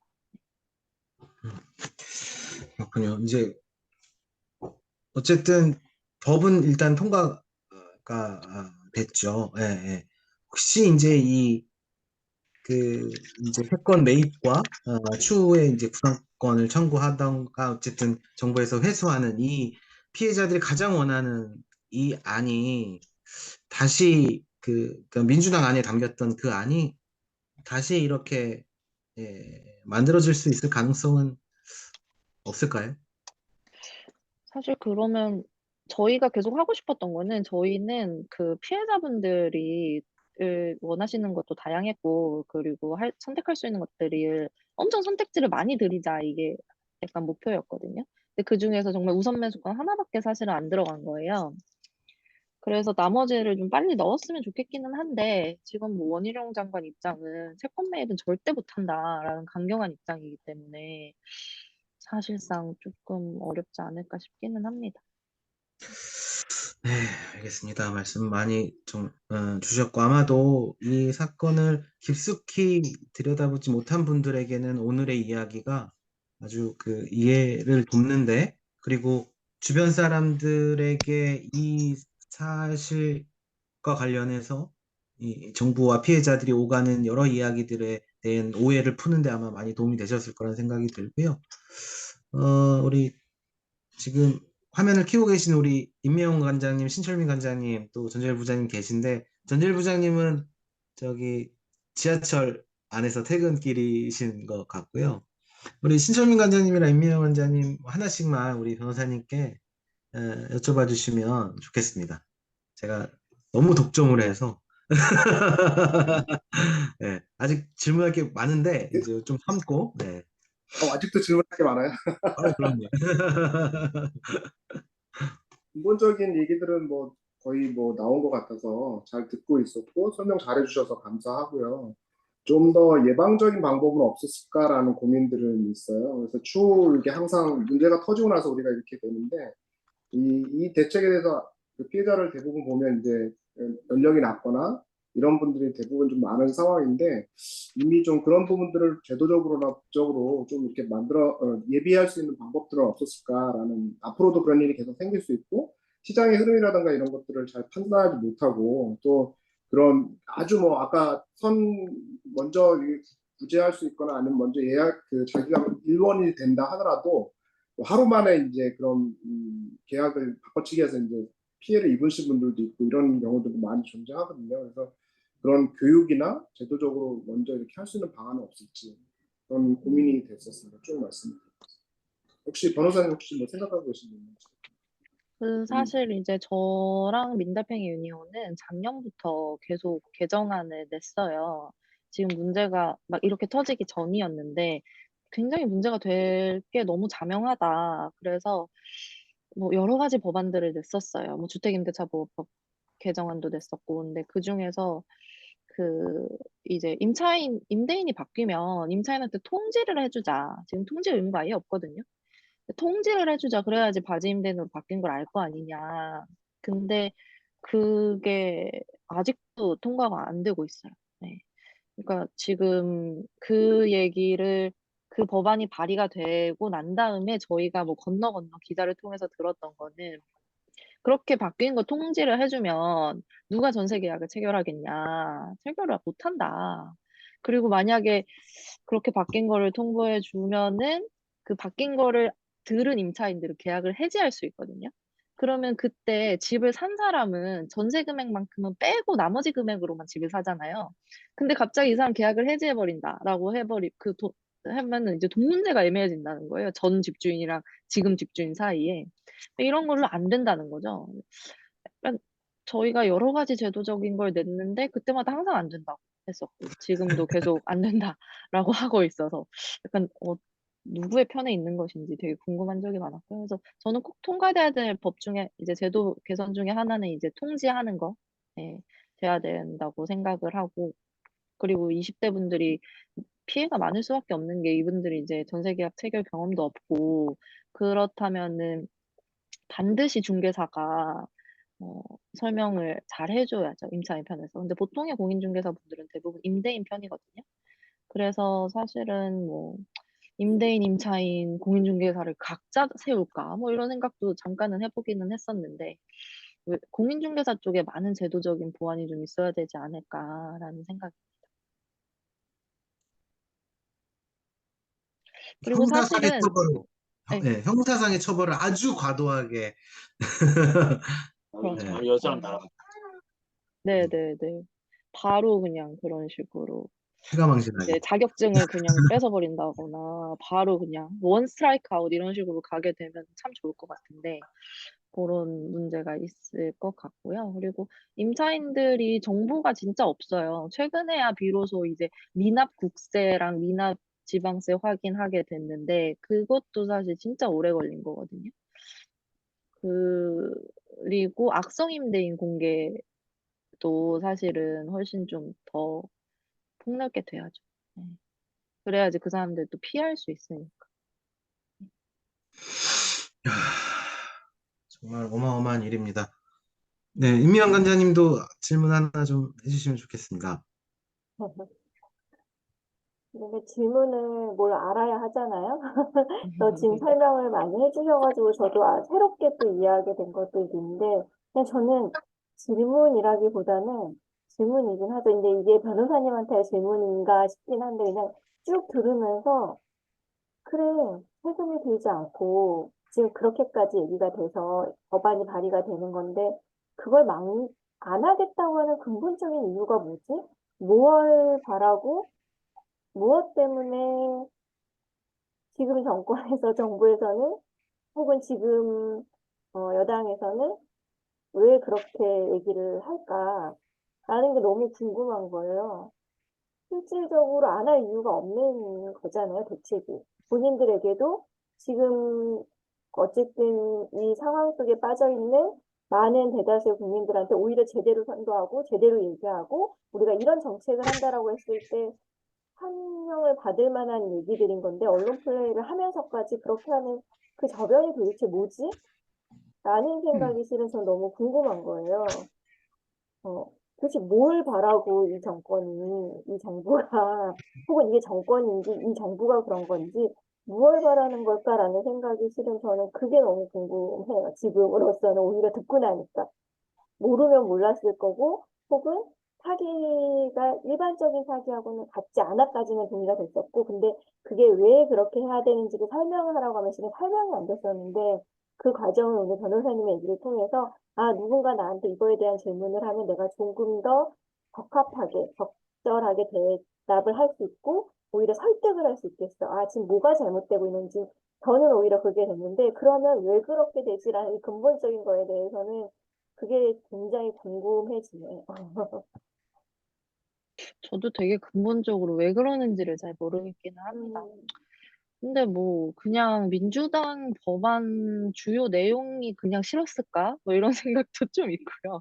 그렇군요. 이제 어쨌든 법은 일단 통과가 됐죠. 예, 예. 혹시 이제 이제 채권 매입과 추후에 이제 구상권을 청구하던가 어쨌든 정부에서 회수하는 이 피해자들이 가장 원하는 이 안이 다시 그러니까 민주당 안에 담겼던 그 안이 다시 이렇게 만들어질 수 있을 가능성은 없을까요? 사실 그러면 저희가 계속 하고 싶었던 거는 저희는 그 피해자분들이 원하시는 것도 다양했고 그리고 선택할 수 있는 것들이 엄청 선택지를 많이 드리자 이게 약간 목표였거든요. 근데 그중에서 정말 우선 매수권 하나밖에 사실은 안 들어간 거예요. 그래서 나머지를 좀 빨리 넣었으면 좋겠기는 한데 지금 뭐 원희룡 장관 입장은 채권 매입은 절대 못한다라는 강경한 입장이기 때문에 사실상 조금 어렵지 않을까 싶기는 합니다. 네, 알겠습니다. 말씀 많이 좀 주셨고 아마도 이 사건을 깊숙이 들여다보지 못한 분들에게는 오늘의 이야기가 아주 그 이해를 돕는데 그리고 주변 사람들에게 이 사실과 관련해서 이 정부와 피해자들이 오가는 여러 이야기들에 대한 오해를 푸는데 아마 많이 도움이 되셨을 거라는 생각이 들고요. 우리 지금 화면을 키우고 계신 우리 임명훈 관장님, 신철민 관장님, 또 전재일 부장님 계신데, 전재일 부장님은 저기 지하철 안에서 퇴근길이신 것 같고요. 우리 신철민 관장님이랑 임명훈 관장님 하나씩만 우리 변호사님께 여쭤봐 주시면 좋겠습니다. 제가 너무 독점을 해서. 네, 아직 질문할 게 많은데, 이제 좀 참고, 네. 아직도 질문할 게 많아요. 그럼요. 근본적인 얘기들은 뭐 거의 뭐 나온 것 같아서 잘 듣고 있었고 설명 잘해주셔서 감사하고요. 좀 더 예방적인 방법은 없었을까라는 고민들은 있어요. 그래서 추후 이게 항상 문제가 터지고 나서 우리가 이렇게 되는데 이 대책에 대해서 그 피해자를 대부분 보면 이제 연령이 낮거나 이런 분들이 대부분 좀 많은 상황인데 이미 좀 그런 부분들을 제도적으로나 법적으로 좀 이렇게 만들어 예비할 수 있는 방법들은 없었을까라는 앞으로도 그런 일이 계속 생길 수 있고 시장의 흐름이라든가 이런 것들을 잘 판단하지 못하고 또 그런 아주 뭐 아까 먼저 구제할 수 있거나 아니면 먼저 예약 자기가 일원이 된다 하더라도 하루 만에 이제 그런 계약을 바꿔치기 해서 이제 피해를 입으신 분들도 있고 이런 경우들도 많이 존재하거든요. 그래서 그런 교육이나 제도적으로 먼저 이렇게 할 수 있는 방안은 없을지 그런 고민이 됐었습니다. 쭉 말씀드립니다. 혹시 변호사님 혹시 뭐 생각하고 계신 분 있는지? 사실 이제 저랑 민달팽이 유니온은 작년부터 계속 개정안을 냈어요. 지금 문제가 막 이렇게 터지기 전이었는데 굉장히 문제가 될 게 너무 자명하다. 그래서 뭐 여러 가지 법안들을 냈었어요. 뭐 주택임대차보호법 개정안도 냈었고, 근데 그 중에서 그 이제 임대인이 바뀌면 임차인한테 통지를 해주자. 지금 통지 의무가 아예 없거든요. 통지를 해주자. 그래야지 바지 임대인으로 바뀐 걸 알 거 아니냐. 근데 그게 아직도 통과가 안 되고 있어요. 네. 그러니까 지금 그 법안이 발의가 되고 난 다음에 저희가 뭐 건너 기자를 통해서 들었던 거는 그렇게 바뀐 거 통지를 해주면 누가 전세 계약을 체결하겠냐. 체결을 못 한다. 그리고 만약에 그렇게 바뀐 거를 통보해 주면은 그 바뀐 거를 들은 임차인들은 계약을 해지할 수 있거든요. 그러면 그때 집을 산 사람은 전세 금액만큼은 빼고 나머지 금액으로만 집을 사잖아요. 근데 갑자기 이 사람 계약을 해지해버린다라고 하면은 이제 돈 문제가 애매해진다는 거예요. 전 집주인이랑 지금 집주인 사이에. 이런 걸로 안 된다는 거죠. 약간 저희가 여러 가지 제도적인 걸 냈는데 그때마다 항상 안 된다고. 했었고 지금도 계속 안 된다라고 하고 있어서 약간 누구의 편에 있는 것인지 되게 궁금한 적이 많았고요. 그래서 저는 꼭 통과돼야 될 법 중에 이제 제도 개선 중에 하나는 이제 통지하는 거 예, 돼야 된다고 생각을 하고 그리고 20대 분들이 피해가 많을 수밖에 없는 게 이분들이 이제 전세 계약 체결 경험도 없고 그렇다면은 반드시 중개사가 어, 설명을 잘 해줘야죠, 임차인 편에서. 근데 보통의 공인중개사 분들은 대부분 임대인 편이거든요. 그래서 사실은 뭐, 임대인, 임차인, 공인중개사를 각자 세울까? 뭐 이런 생각도 잠깐은 해보기는 했었는데, 공인중개사 쪽에 많은 제도적인 보완이 좀 있어야 되지 않을까라는 생각이. 그리고 형사상의 사실은, 처벌을, 네, 예, 형사상의 처벌을 아주 과도하게, 예, 그렇죠. 네네네. 바로 그냥 그런 식으로. 체가망신하게. 이제 자격증을 그냥 뺏어버린다거나 바로 그냥 원 스트라이크 아웃 이런 식으로 가게 되면 참 좋을 것 같은데 그런 문제가 있을 것 같고요. 그리고 임차인들이 정보가 진짜 없어요. 최근에야 비로소 이제 미납 국세랑 미납 지방세 확인하게 됐는데 그것도 사실 진짜 오래 걸린 거거든요. 그리고 악성 임대인 공개도 사실은 훨씬 좀 더 폭넓게 돼야죠. 네. 그래야지 그 사람들도 피할 수 있으니까. 야, 정말 어마어마한 일입니다. 네, 임미영 관장님도 질문 하나 좀 해주시면 좋겠습니다. 근데 질문을 뭘 알아야 하잖아요. 저 지금 설명을 많이 해주셔가지고 저도 새롭게 또 이해하게 된 것도 있는데 그냥 저는 질문이라기보다는 질문이긴 하죠. 근데 이게 변호사님한테 질문인가 싶긴 한데 그냥 쭉 들으면서 그래 세금이 들지 않고 지금 그렇게까지 얘기가 돼서 법안이 발의가 되는 건데 그걸 안 하겠다고 하는 근본적인 이유가 뭐지? 뭘 바라고 무엇 때문에 지금 정권에서 정부에서는 혹은 지금 여당에서는 왜 그렇게 얘기를 할까라는 게 너무 궁금한 거예요. 실질적으로 안 할 이유가 없는 거잖아요, 대책이. 본인들에게도 지금 어쨌든 이 상황 속에 빠져 있는 많은 대다수의 국민들한테 오히려 제대로 선도하고 제대로 얘기하고 우리가 이런 정책을 한다라고 했을 때 환영을 받을 만한 얘기들인 건데 언론 플레이를 하면서까지 그렇게 하는 그 저변이 도대체 뭐지? 라는 생각이 실은 전 너무 궁금한 거예요. 도대체 뭘 바라고 이 정권이, 이 정부가, 혹은 이게 정권인지 이 정부가 그런 건지 무엇을 바라는 걸까라는 생각이 실은 저는 그게 너무 궁금해요. 지금으로서는 오히려 듣고 나니까. 모르면 몰랐을 거고, 혹은 사기가 일반적인 사기하고는 같지 않아까지는 동의가 됐었고, 근데 그게 왜 그렇게 해야 되는지를 설명을 하라고 하면 지금 설명이 안 됐었는데, 그 과정을 오늘 변호사님의 얘기를 통해서, 누군가 나한테 이거에 대한 질문을 하면 내가 조금 더 적합하게, 적절하게 대답을 할 수 있고, 오히려 설득을 할 수 있겠어. 지금 뭐가 잘못되고 있는지, 저는 오히려 그게 됐는데, 그러면 왜 그렇게 되지라는 이 근본적인 거에 대해서는 그게 굉장히 궁금해지네요. 저도 되게 근본적으로 왜 그러는지를 잘 모르겠기는 합니다. 근데 뭐 그냥 민주당 법안 주요 내용이 그냥 싫었을까? 뭐 이런 생각도 좀 있고요.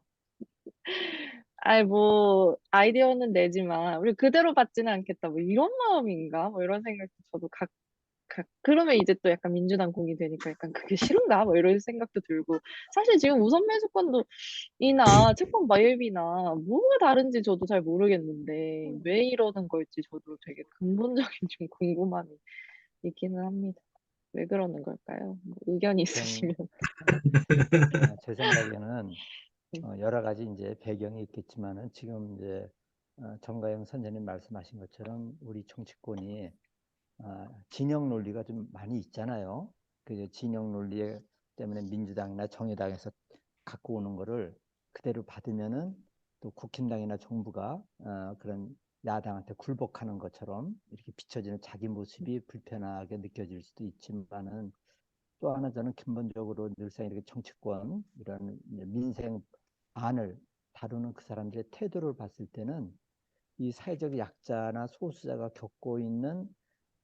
아이 뭐 아이디어는 내지만 우리 그대로 받지는 않겠다. 뭐 이런 마음인가? 뭐 이런 생각도 저도 그러면 이제 또 약간 민주당 공이 되니까 약간 그게 싫은가? 뭐 이런 생각도 들고 사실 지금 우선 매수권도 이나 채권 마일비나 뭐가 다른지 저도 잘 모르겠는데 왜 이러는 걸지 저도 되게 근본적인 좀 궁금함이 있기는 합니다. 왜 그러는 걸까요? 뭐 의견이 있으시면. 제 생각에는 네. 여러 가지 이제 배경이 있겠지만은 지금 이제 정가영 선생님 말씀하신 것처럼 우리 정치권이 진영 논리가 좀 많이 있잖아요. 그 진영 논리 때문에 민주당이나 정의당에서 갖고 오는 거를 그대로 받으면은 또 국힘당이나 정부가 그런 야당한테 굴복하는 것처럼 이렇게 비춰지는 자기 모습이 불편하게 느껴질 수도 있지만은 또 하나 저는 근본적으로 늘상 이렇게 정치권 이런 민생 안을 다루는 그 사람들의 태도를 봤을 때는 이 사회적 약자나 소수자가 겪고 있는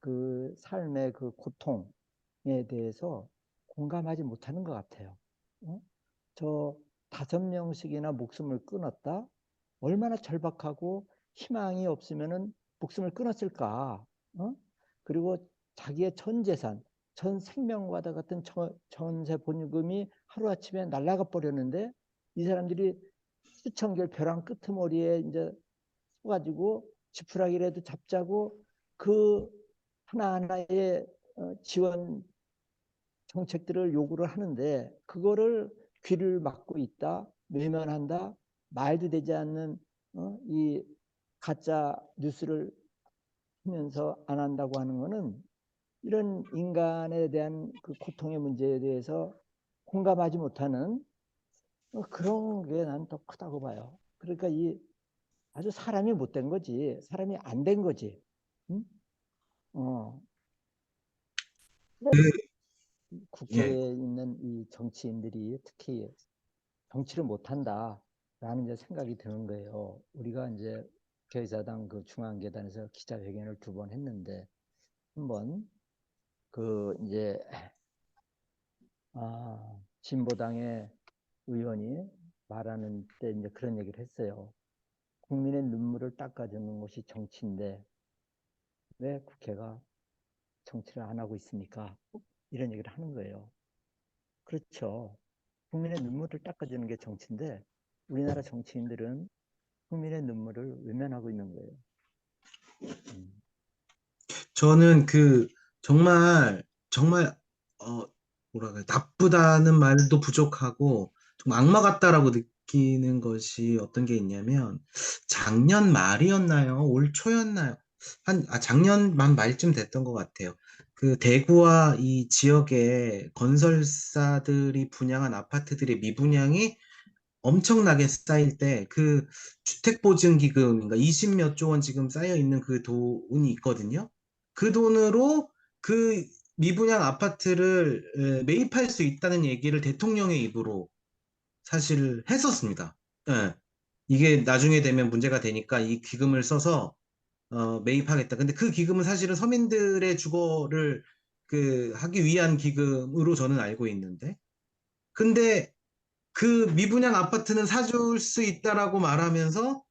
그 삶의 그 고통에 대해서 공감하지 못하는 것 같아요. 어? 저 5명씩이나 목숨을 끊었다? 얼마나 절박하고 희망이 없으면은 목숨을 끊었을까? 어? 그리고 자기의 전 재산, 전 생명과도 같은 전세 보증금이 하루아침에 날아가 버렸는데 이 사람들이 수천 개의 벼랑 끄트머리에 이제 서가지고 지푸라기라도 잡자고 그 하나하나의 지원 정책들을 요구를 하는데 그거를 귀를 막고 있다, 외면한다, 말도 되지 않는 이 가짜 뉴스를 하면서 안 한다고 하는 거는 이런 인간에 대한 그 고통의 문제에 대해서 공감하지 못하는 그런 게 난 더 크다고 봐요. 그러니까 이 아주 사람이 못된 거지, 사람이 안 된 거지. 응? 어, 네, 예. 국회에 있는 이 정치인들이 특히 정치를 못한다라는 이제 생각이 드는 거예요. 우리가 이제 교회사당 그 중앙계단에서 기자회견을 2번 했는데 한번 그 이제 진보당의 의원이 말하는 때 이제 그런 얘기를 했어요. 국민의 눈물을 닦아주는 것이 정치인데 왜 국회가 정치를 안 하고 있습니까? 이런 얘기를 하는 거예요. 그렇죠. 국민의 눈물을 닦아주는 게 정치인데 우리나라 정치인들은 국민의 눈물을 외면하고 있는 거예요. 저는 정말, 어, 뭐라 그래, 나쁘다는 말도 부족하고, 좀 악마 같다라고 느끼는 것이 어떤 게 있냐면, 작년 말이었나요? 올 초였나요? 작년 말쯤 됐던 것 같아요. 그 대구와 이 지역의 건설사들이 분양한 아파트들의 미분양이 엄청나게 쌓일 때 그 주택보증기금인가 20 몇 조 원 지금 쌓여 있는 그 돈이 있거든요. 그 돈으로 그 미분양 아파트를 매입할 수 있다는 얘기를 대통령의 입으로 사실 했었습니다. 예. 이게 나중에 되면 문제가 되니까 이 기금을 써서 매입하겠다. 근데 그 기금은 사실은 서민들의 주거를 하기 위한 기금으로 저는 알고 있는데. 근데 그 미분양 아파트는 사줄 수 있다라고 말하면서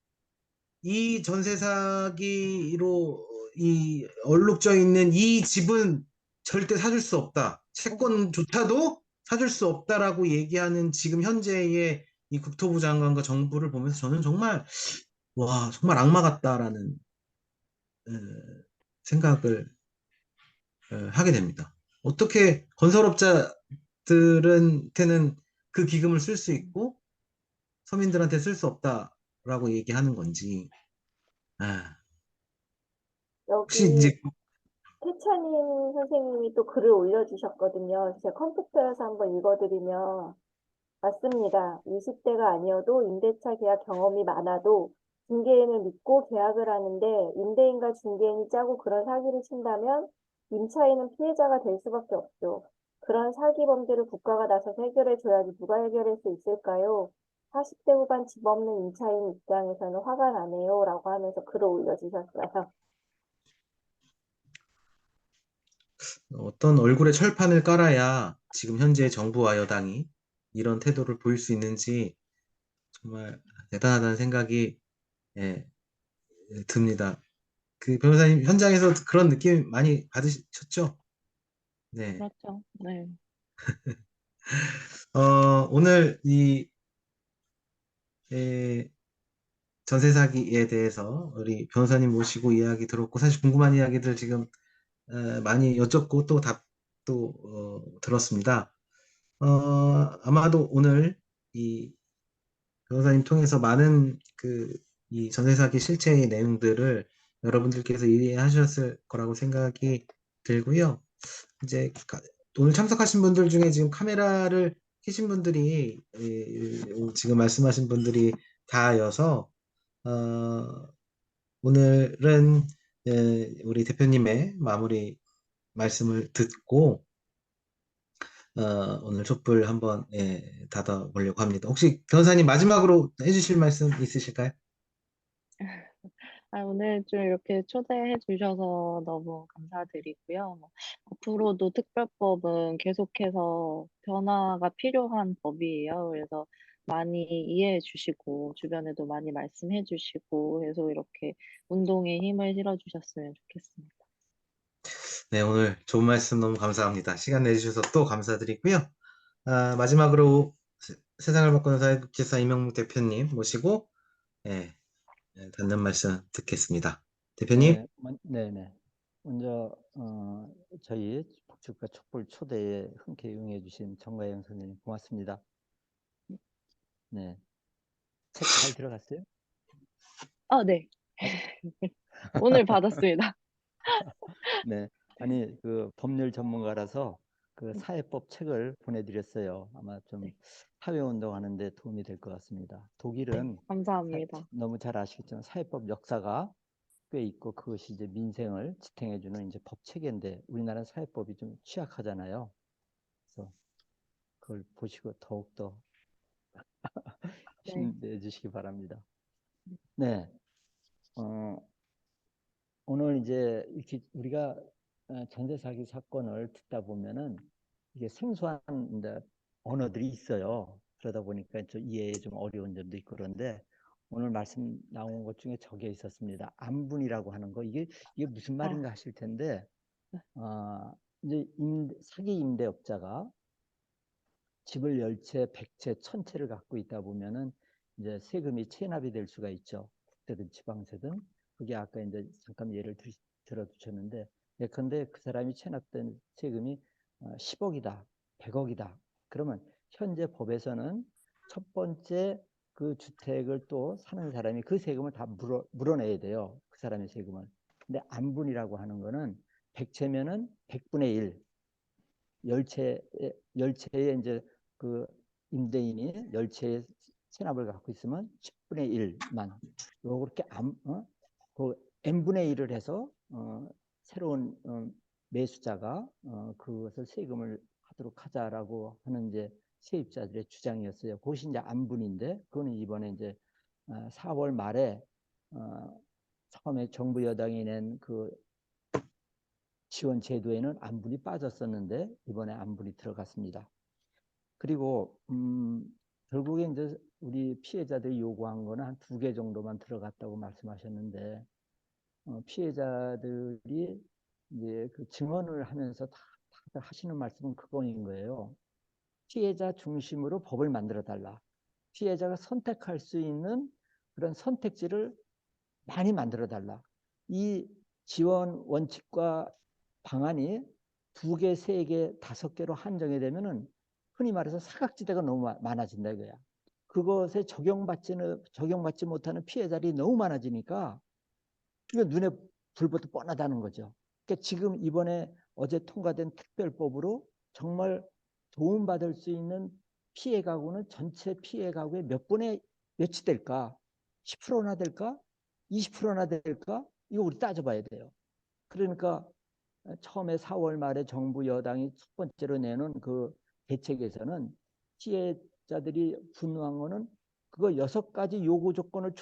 이 전세 사기로 이 얼룩져 있는 이 집은 절대 사줄 수 없다. 채권조차도 사줄 수 없다라고 얘기하는 지금 현재의 이 국토부 장관과 정부를 보면서 저는 정말 와 정말 악마 같다라는 어, 생각을 하게 됩니다. 어떻게 건설업자들한테는 그 기금을 쓸 수 있고 서민들한테 쓸 수 없다라고 얘기하는 건지. 아, 혹시 여기 이제 태찬님 선생님이 또 글을 올려주셨거든요. 제가 컴퓨터에서 한번 읽어드리면 맞습니다. 20대가 아니어도 임대차 계약 경험이 많아도 중개인을 믿고 계약을 하는데 임대인과 중개인이 짜고 그런 사기를 친다면 임차인은 피해자가 될 수밖에 없죠. 그런 사기 범죄를 국가가 나서서 해결해 줘야지 누가 해결할 수 있을까요? 40대 후반 집 없는 임차인 입장에서는 화가 나네요. 라고 하면서 글을 올려주셨어요. 어떤 얼굴에 철판을 깔아야 지금 현재 정부와 여당이 이런 태도를 보일 수 있는지 정말 대단하다는 생각이 예, 듭니다. 그 변호사님 현장에서 그런 느낌 많이 받으셨죠? 네. 그렇죠. 네. 오늘 이 에, 전세 사기에 대해서 우리 변호사님 모시고 이야기 들었고 사실 궁금한 이야기들 지금 많이 여쭙고 또 답도 들었습니다. 아마도 오늘 이 변호사님 통해서 많은 이 전세 사기 실체의 내용들을 여러분들께서 이해하셨을 거라고 생각이 들고요. 이제 오늘 참석하신 분들 중에 지금 카메라를 켜신 분들이 지금 말씀하신 분들이 다여서 오늘은 우리 대표님의 마무리 말씀을 듣고 오늘 촛불 한번 닫아보려고 합니다. 혹시 변호사님 마지막으로 해주실 말씀 있으실까요? 오늘 좀 이렇게 초대해 주셔서 너무 감사드리고요. 뭐 앞으로도 특별법은 계속해서 변화가 필요한 법이에요. 그래서 많이 이해해 주시고 주변에도 많이 말씀해 주시고 해서 이렇게 운동에 힘을 실어 주셨으면 좋겠습니다. 네, 오늘 좋은 말씀 너무 감사합니다. 시간 내주셔서 또 감사드리고요. 마지막으로 세상을 바꾸는 사회복지사 이명묵 대표님 모시고 예, 닿는 말씀 듣겠습니다. 대표님. 네, 네네. 먼저 저희 복지국가 촛불 초대에 흔쾌히 응해주신 정가영 선생님 고맙습니다. 네, 책 잘 들어갔어요? 네. 아, 오늘 받았습니다. 네, 아니 그 법률 전문가라서 그 사회법 책을 보내드렸어요. 아마 좀 네. 사회운동 하는데 도움이 될 것 같습니다. 네, 독일은 감사합니다. 너무 잘 아시겠지만 사회법 역사가 꽤 있고 그것이 이제 민생을 지탱해주는 이제 법 체계인데 우리나라 사회법이 좀 취약하잖아요. 그래서 그걸 보시고 더욱더 네. 힘내주시기 바랍니다. 네, 어, 오늘 이제 이렇게 우리가 전세 사기 사건을 듣다 보면은 이게 생소한 이제 언어들이 있어요. 그러다 보니까 좀 이해에 좀 어려운 점도 있고 그런데 오늘 말씀 나온 것 중에 저게 있었습니다. 안분이라고 하는 거 이게 무슨 아, 말인가 하실 텐데 네. 이제 사기 임대업자가 집을 10채, 100채, 1000채를 갖고 있다 보면은 이제 세금이 체납이 될 수가 있죠. 국세든 지방세든. 그게 아까 이제 잠깐 예를 들어주셨는데 예컨대 그 사람이 체납된 세금이 10억이다, 100억이다. 그러면 현재 법에서는 첫 번째 그 주택을 또 사는 사람이 그 세금을 다 물어내야 돼요. 그 사람의 세금을. 근데 안분이라고 하는 거는 100채면은 100분의 1, 열채에 이제 그 임대인이 열채의 체납을 갖고 있으면 10분의 1만 요렇게 그 n분의 1을 해서 새로운 매수자가 그것을 세금을 하도록 하자라고 하는 이제 세입자들의 주장이었어요. 그것이 이제 안분인데 그거는 이번에 이제 4월 말에 처음에 정부 여당이 낸 그 지원 제도에는 안분이 빠졌었는데 이번에 안분이 들어갔습니다. 그리고 결국에 이제 우리 피해자들이 요구한 거는 한 2개 정도만 들어갔다고 말씀하셨는데 피해자들이 이제 그 증언을 하면서 다들 하시는 말씀은 그거인 거예요. 피해자 중심으로 법을 만들어 달라. 피해자가 선택할 수 있는 그런 선택지를 많이 만들어 달라. 이 지원 원칙과 방안이 2개, 3개, 5개로 한정이 되면은 흔히 말해서 사각지대가 너무 많아진다 이거야. 그것에 적용받지 못하는 피해자들이 너무 많아지니까 이거 눈에 불보듯 뻔하다는 거죠. 그러니까 지금 이번에 어제 통과된 특별법으로 정말 도움받을 수 있는 피해 가구는 전체 피해 가구의 몇 분의 몇이 될까? 10%나 될까? 20%나 될까? 이거 우리 따져봐야 돼요. 그러니까 처음에 4월 말에 정부 여당이 첫 번째로 내놓은 그 대책에서는 피해자들이 분노한 거는 그거 6가지 요구 조건을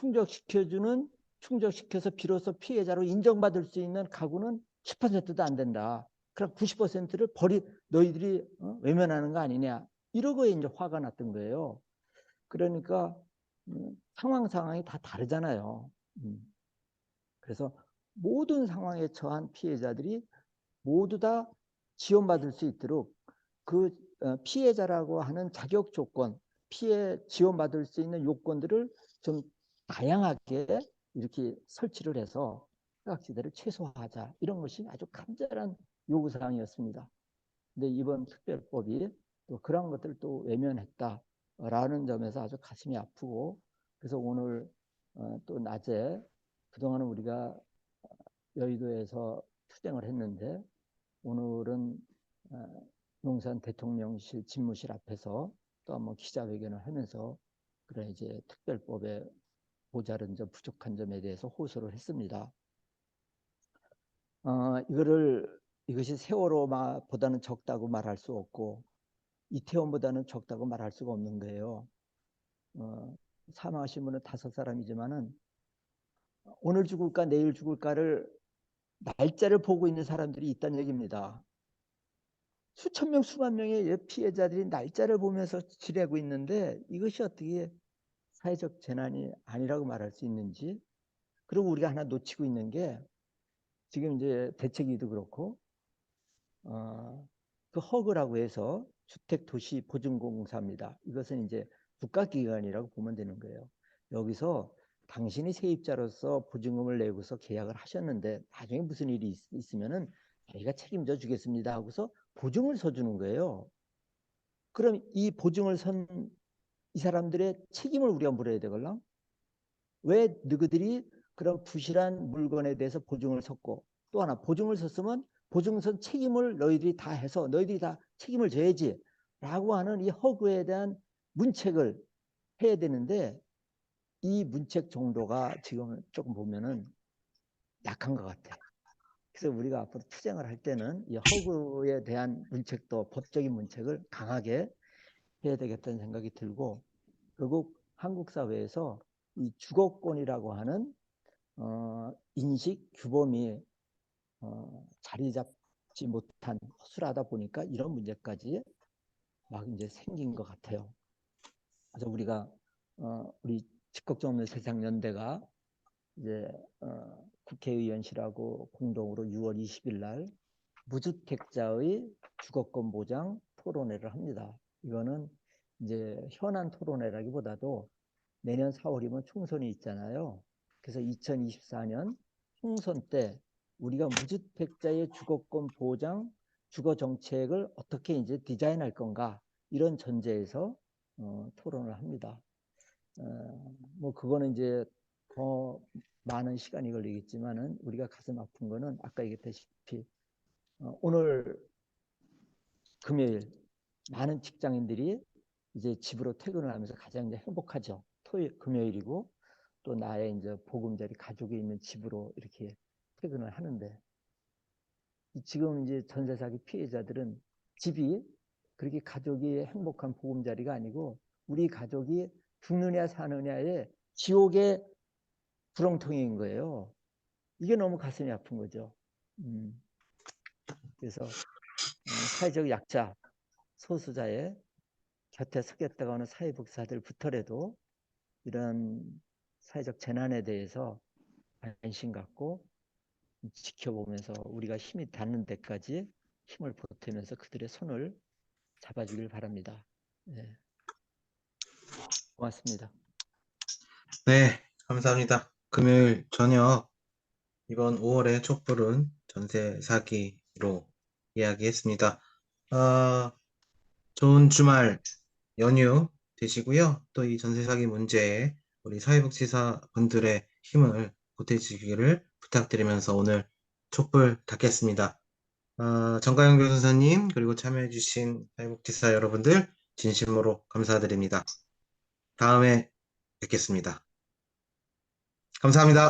충족시켜서 비로소 피해자로 인정받을 수 있는 가구는 10%도 안 된다. 그럼 90%를 너희들이 외면하는 거 아니냐. 이러고 이제 화가 났던 거예요. 그러니까 상황이 다 다르잖아요. 그래서 모든 상황에 처한 피해자들이 모두 다 지원받을 수 있도록 그 피해자라고 하는 자격 조건, 피해 지원받을 수 있는 요건들을 좀 다양하게 이렇게 설치를 해서 사각지대를 최소화하자. 이런 것이 아주 간절한 요구사항이었습니다. 근데 이번 특별법이 또 그런 것들을 또 외면했다라는 점에서 아주 가슴이 아프고 그래서 오늘 또 낮에 그동안은 우리가 여의도에서 투쟁을 했는데 오늘은 용산 대통령실 집무실 앞에서 또 한번 기자회견을 하면서 그런 이제 특별법의 모자른 점, 부족한 점에 대해서 호소를 했습니다. 이것이 세월호보다는 적다고 말할 수 없고 이태원보다는 적다고 말할 수가 없는 거예요. 사망하신 분은 5사람이지만은 오늘 죽을까 내일 죽을까를 날짜를 보고 있는 사람들이 있다는 얘기입니다. 수천 명, 수만 명의 피해자들이 날짜를 보면서 지내고 있는데 이것이 어떻게 사회적 재난이 아니라고 말할 수 있는지. 그리고 우리가 하나 놓치고 있는 게 지금 이제 대책위도 그렇고 그 허그라고 해서 주택도시보증공사입니다. 이것은 이제 국가기관이라고 보면 되는 거예요. 여기서 당신이 세입자로서 보증금을 내고서 계약을 하셨는데 나중에 무슨 일이 있으면은 저희가 책임져 주겠습니다 하고서 보증을 서주는 거예요. 그럼 이 보증을 선 이 사람들의 책임을 우리가 물어야 되걸랑? 왜 너희들이 그런 부실한 물건에 대해서 보증을 섰고, 또 하나 보증을 섰으면 보증선 책임을 너희들이 다 해서 너희들이 다 책임을 져야지 라고 하는 이 허그에 대한 문책을 해야 되는데, 이 문책 정도가 지금 조금 보면은 약한 것 같아. 그래서 우리가 앞으로 투쟁을 할 때는 이 허그에 대한 문책도, 법적인 문책을 강하게 해야 되겠다는 생각이 들고, 결국 한국 사회에서 이 주거권이라고 하는 인식 규범이 자리 잡지 못한, 허술하다 보니까 이런 문제까지 막 이제 생긴 것 같아요. 그래서 우리가 우리 집걱정없는 세상 연대가 이제 국회의원실하고 공동으로 6월 20일 날 무주택자의 주거권 보장 토론회를 합니다. 이거는 이제 현안 토론회라기보다도 내년 4월이면 총선이 있잖아요. 그래서 2024년 총선 때 우리가 무주택자의 주거권 보장, 주거 정책을 어떻게 이제 디자인할 건가, 이런 전제에서 토론을 합니다. 뭐 그거는 이제 더 많은 시간이 걸리겠지만은 우리가 가슴 아픈 거는 아까 얘기했다시피 오늘 금요일 많은 직장인들이 이제 집으로 퇴근을 하면서 가장 이제 행복하죠. 금요일이고 또 나의 이제 보금자리 가족이 있는 집으로 이렇게 퇴근을 하는데, 지금 이제 전세 사기 피해자들은 집이 그렇게 가족이 행복한 보금자리가 아니고 우리 가족이 죽느냐 사느냐의 지옥의 구렁텅이인 거예요. 이게 너무 가슴이 아픈 거죠. 그래서 사회적 약자, 소수자의 곁에 서겠다고 하는 사회복지사들부터라도 이런 사회적 재난에 대해서 관심 갖고 지켜보면서 우리가 힘이 닿는 데까지 힘을 보태면서 그들의 손을 잡아주길 바랍니다. 네. 고맙습니다. 네, 감사합니다. 금요일 저녁 이번 5월의 촛불은 전세 사기로 이야기했습니다. 좋은 주말 연휴 되시고요. 또 이 전세 사기 문제에 우리 사회복지사 분들의 힘을 보태주시기를 부탁드리면서 오늘 촛불 닫겠습니다. 정가영 변호사님 그리고 참여해주신 사회복지사 여러분들 진심으로 감사드립니다. 다음에 뵙겠습니다. 감사합니다.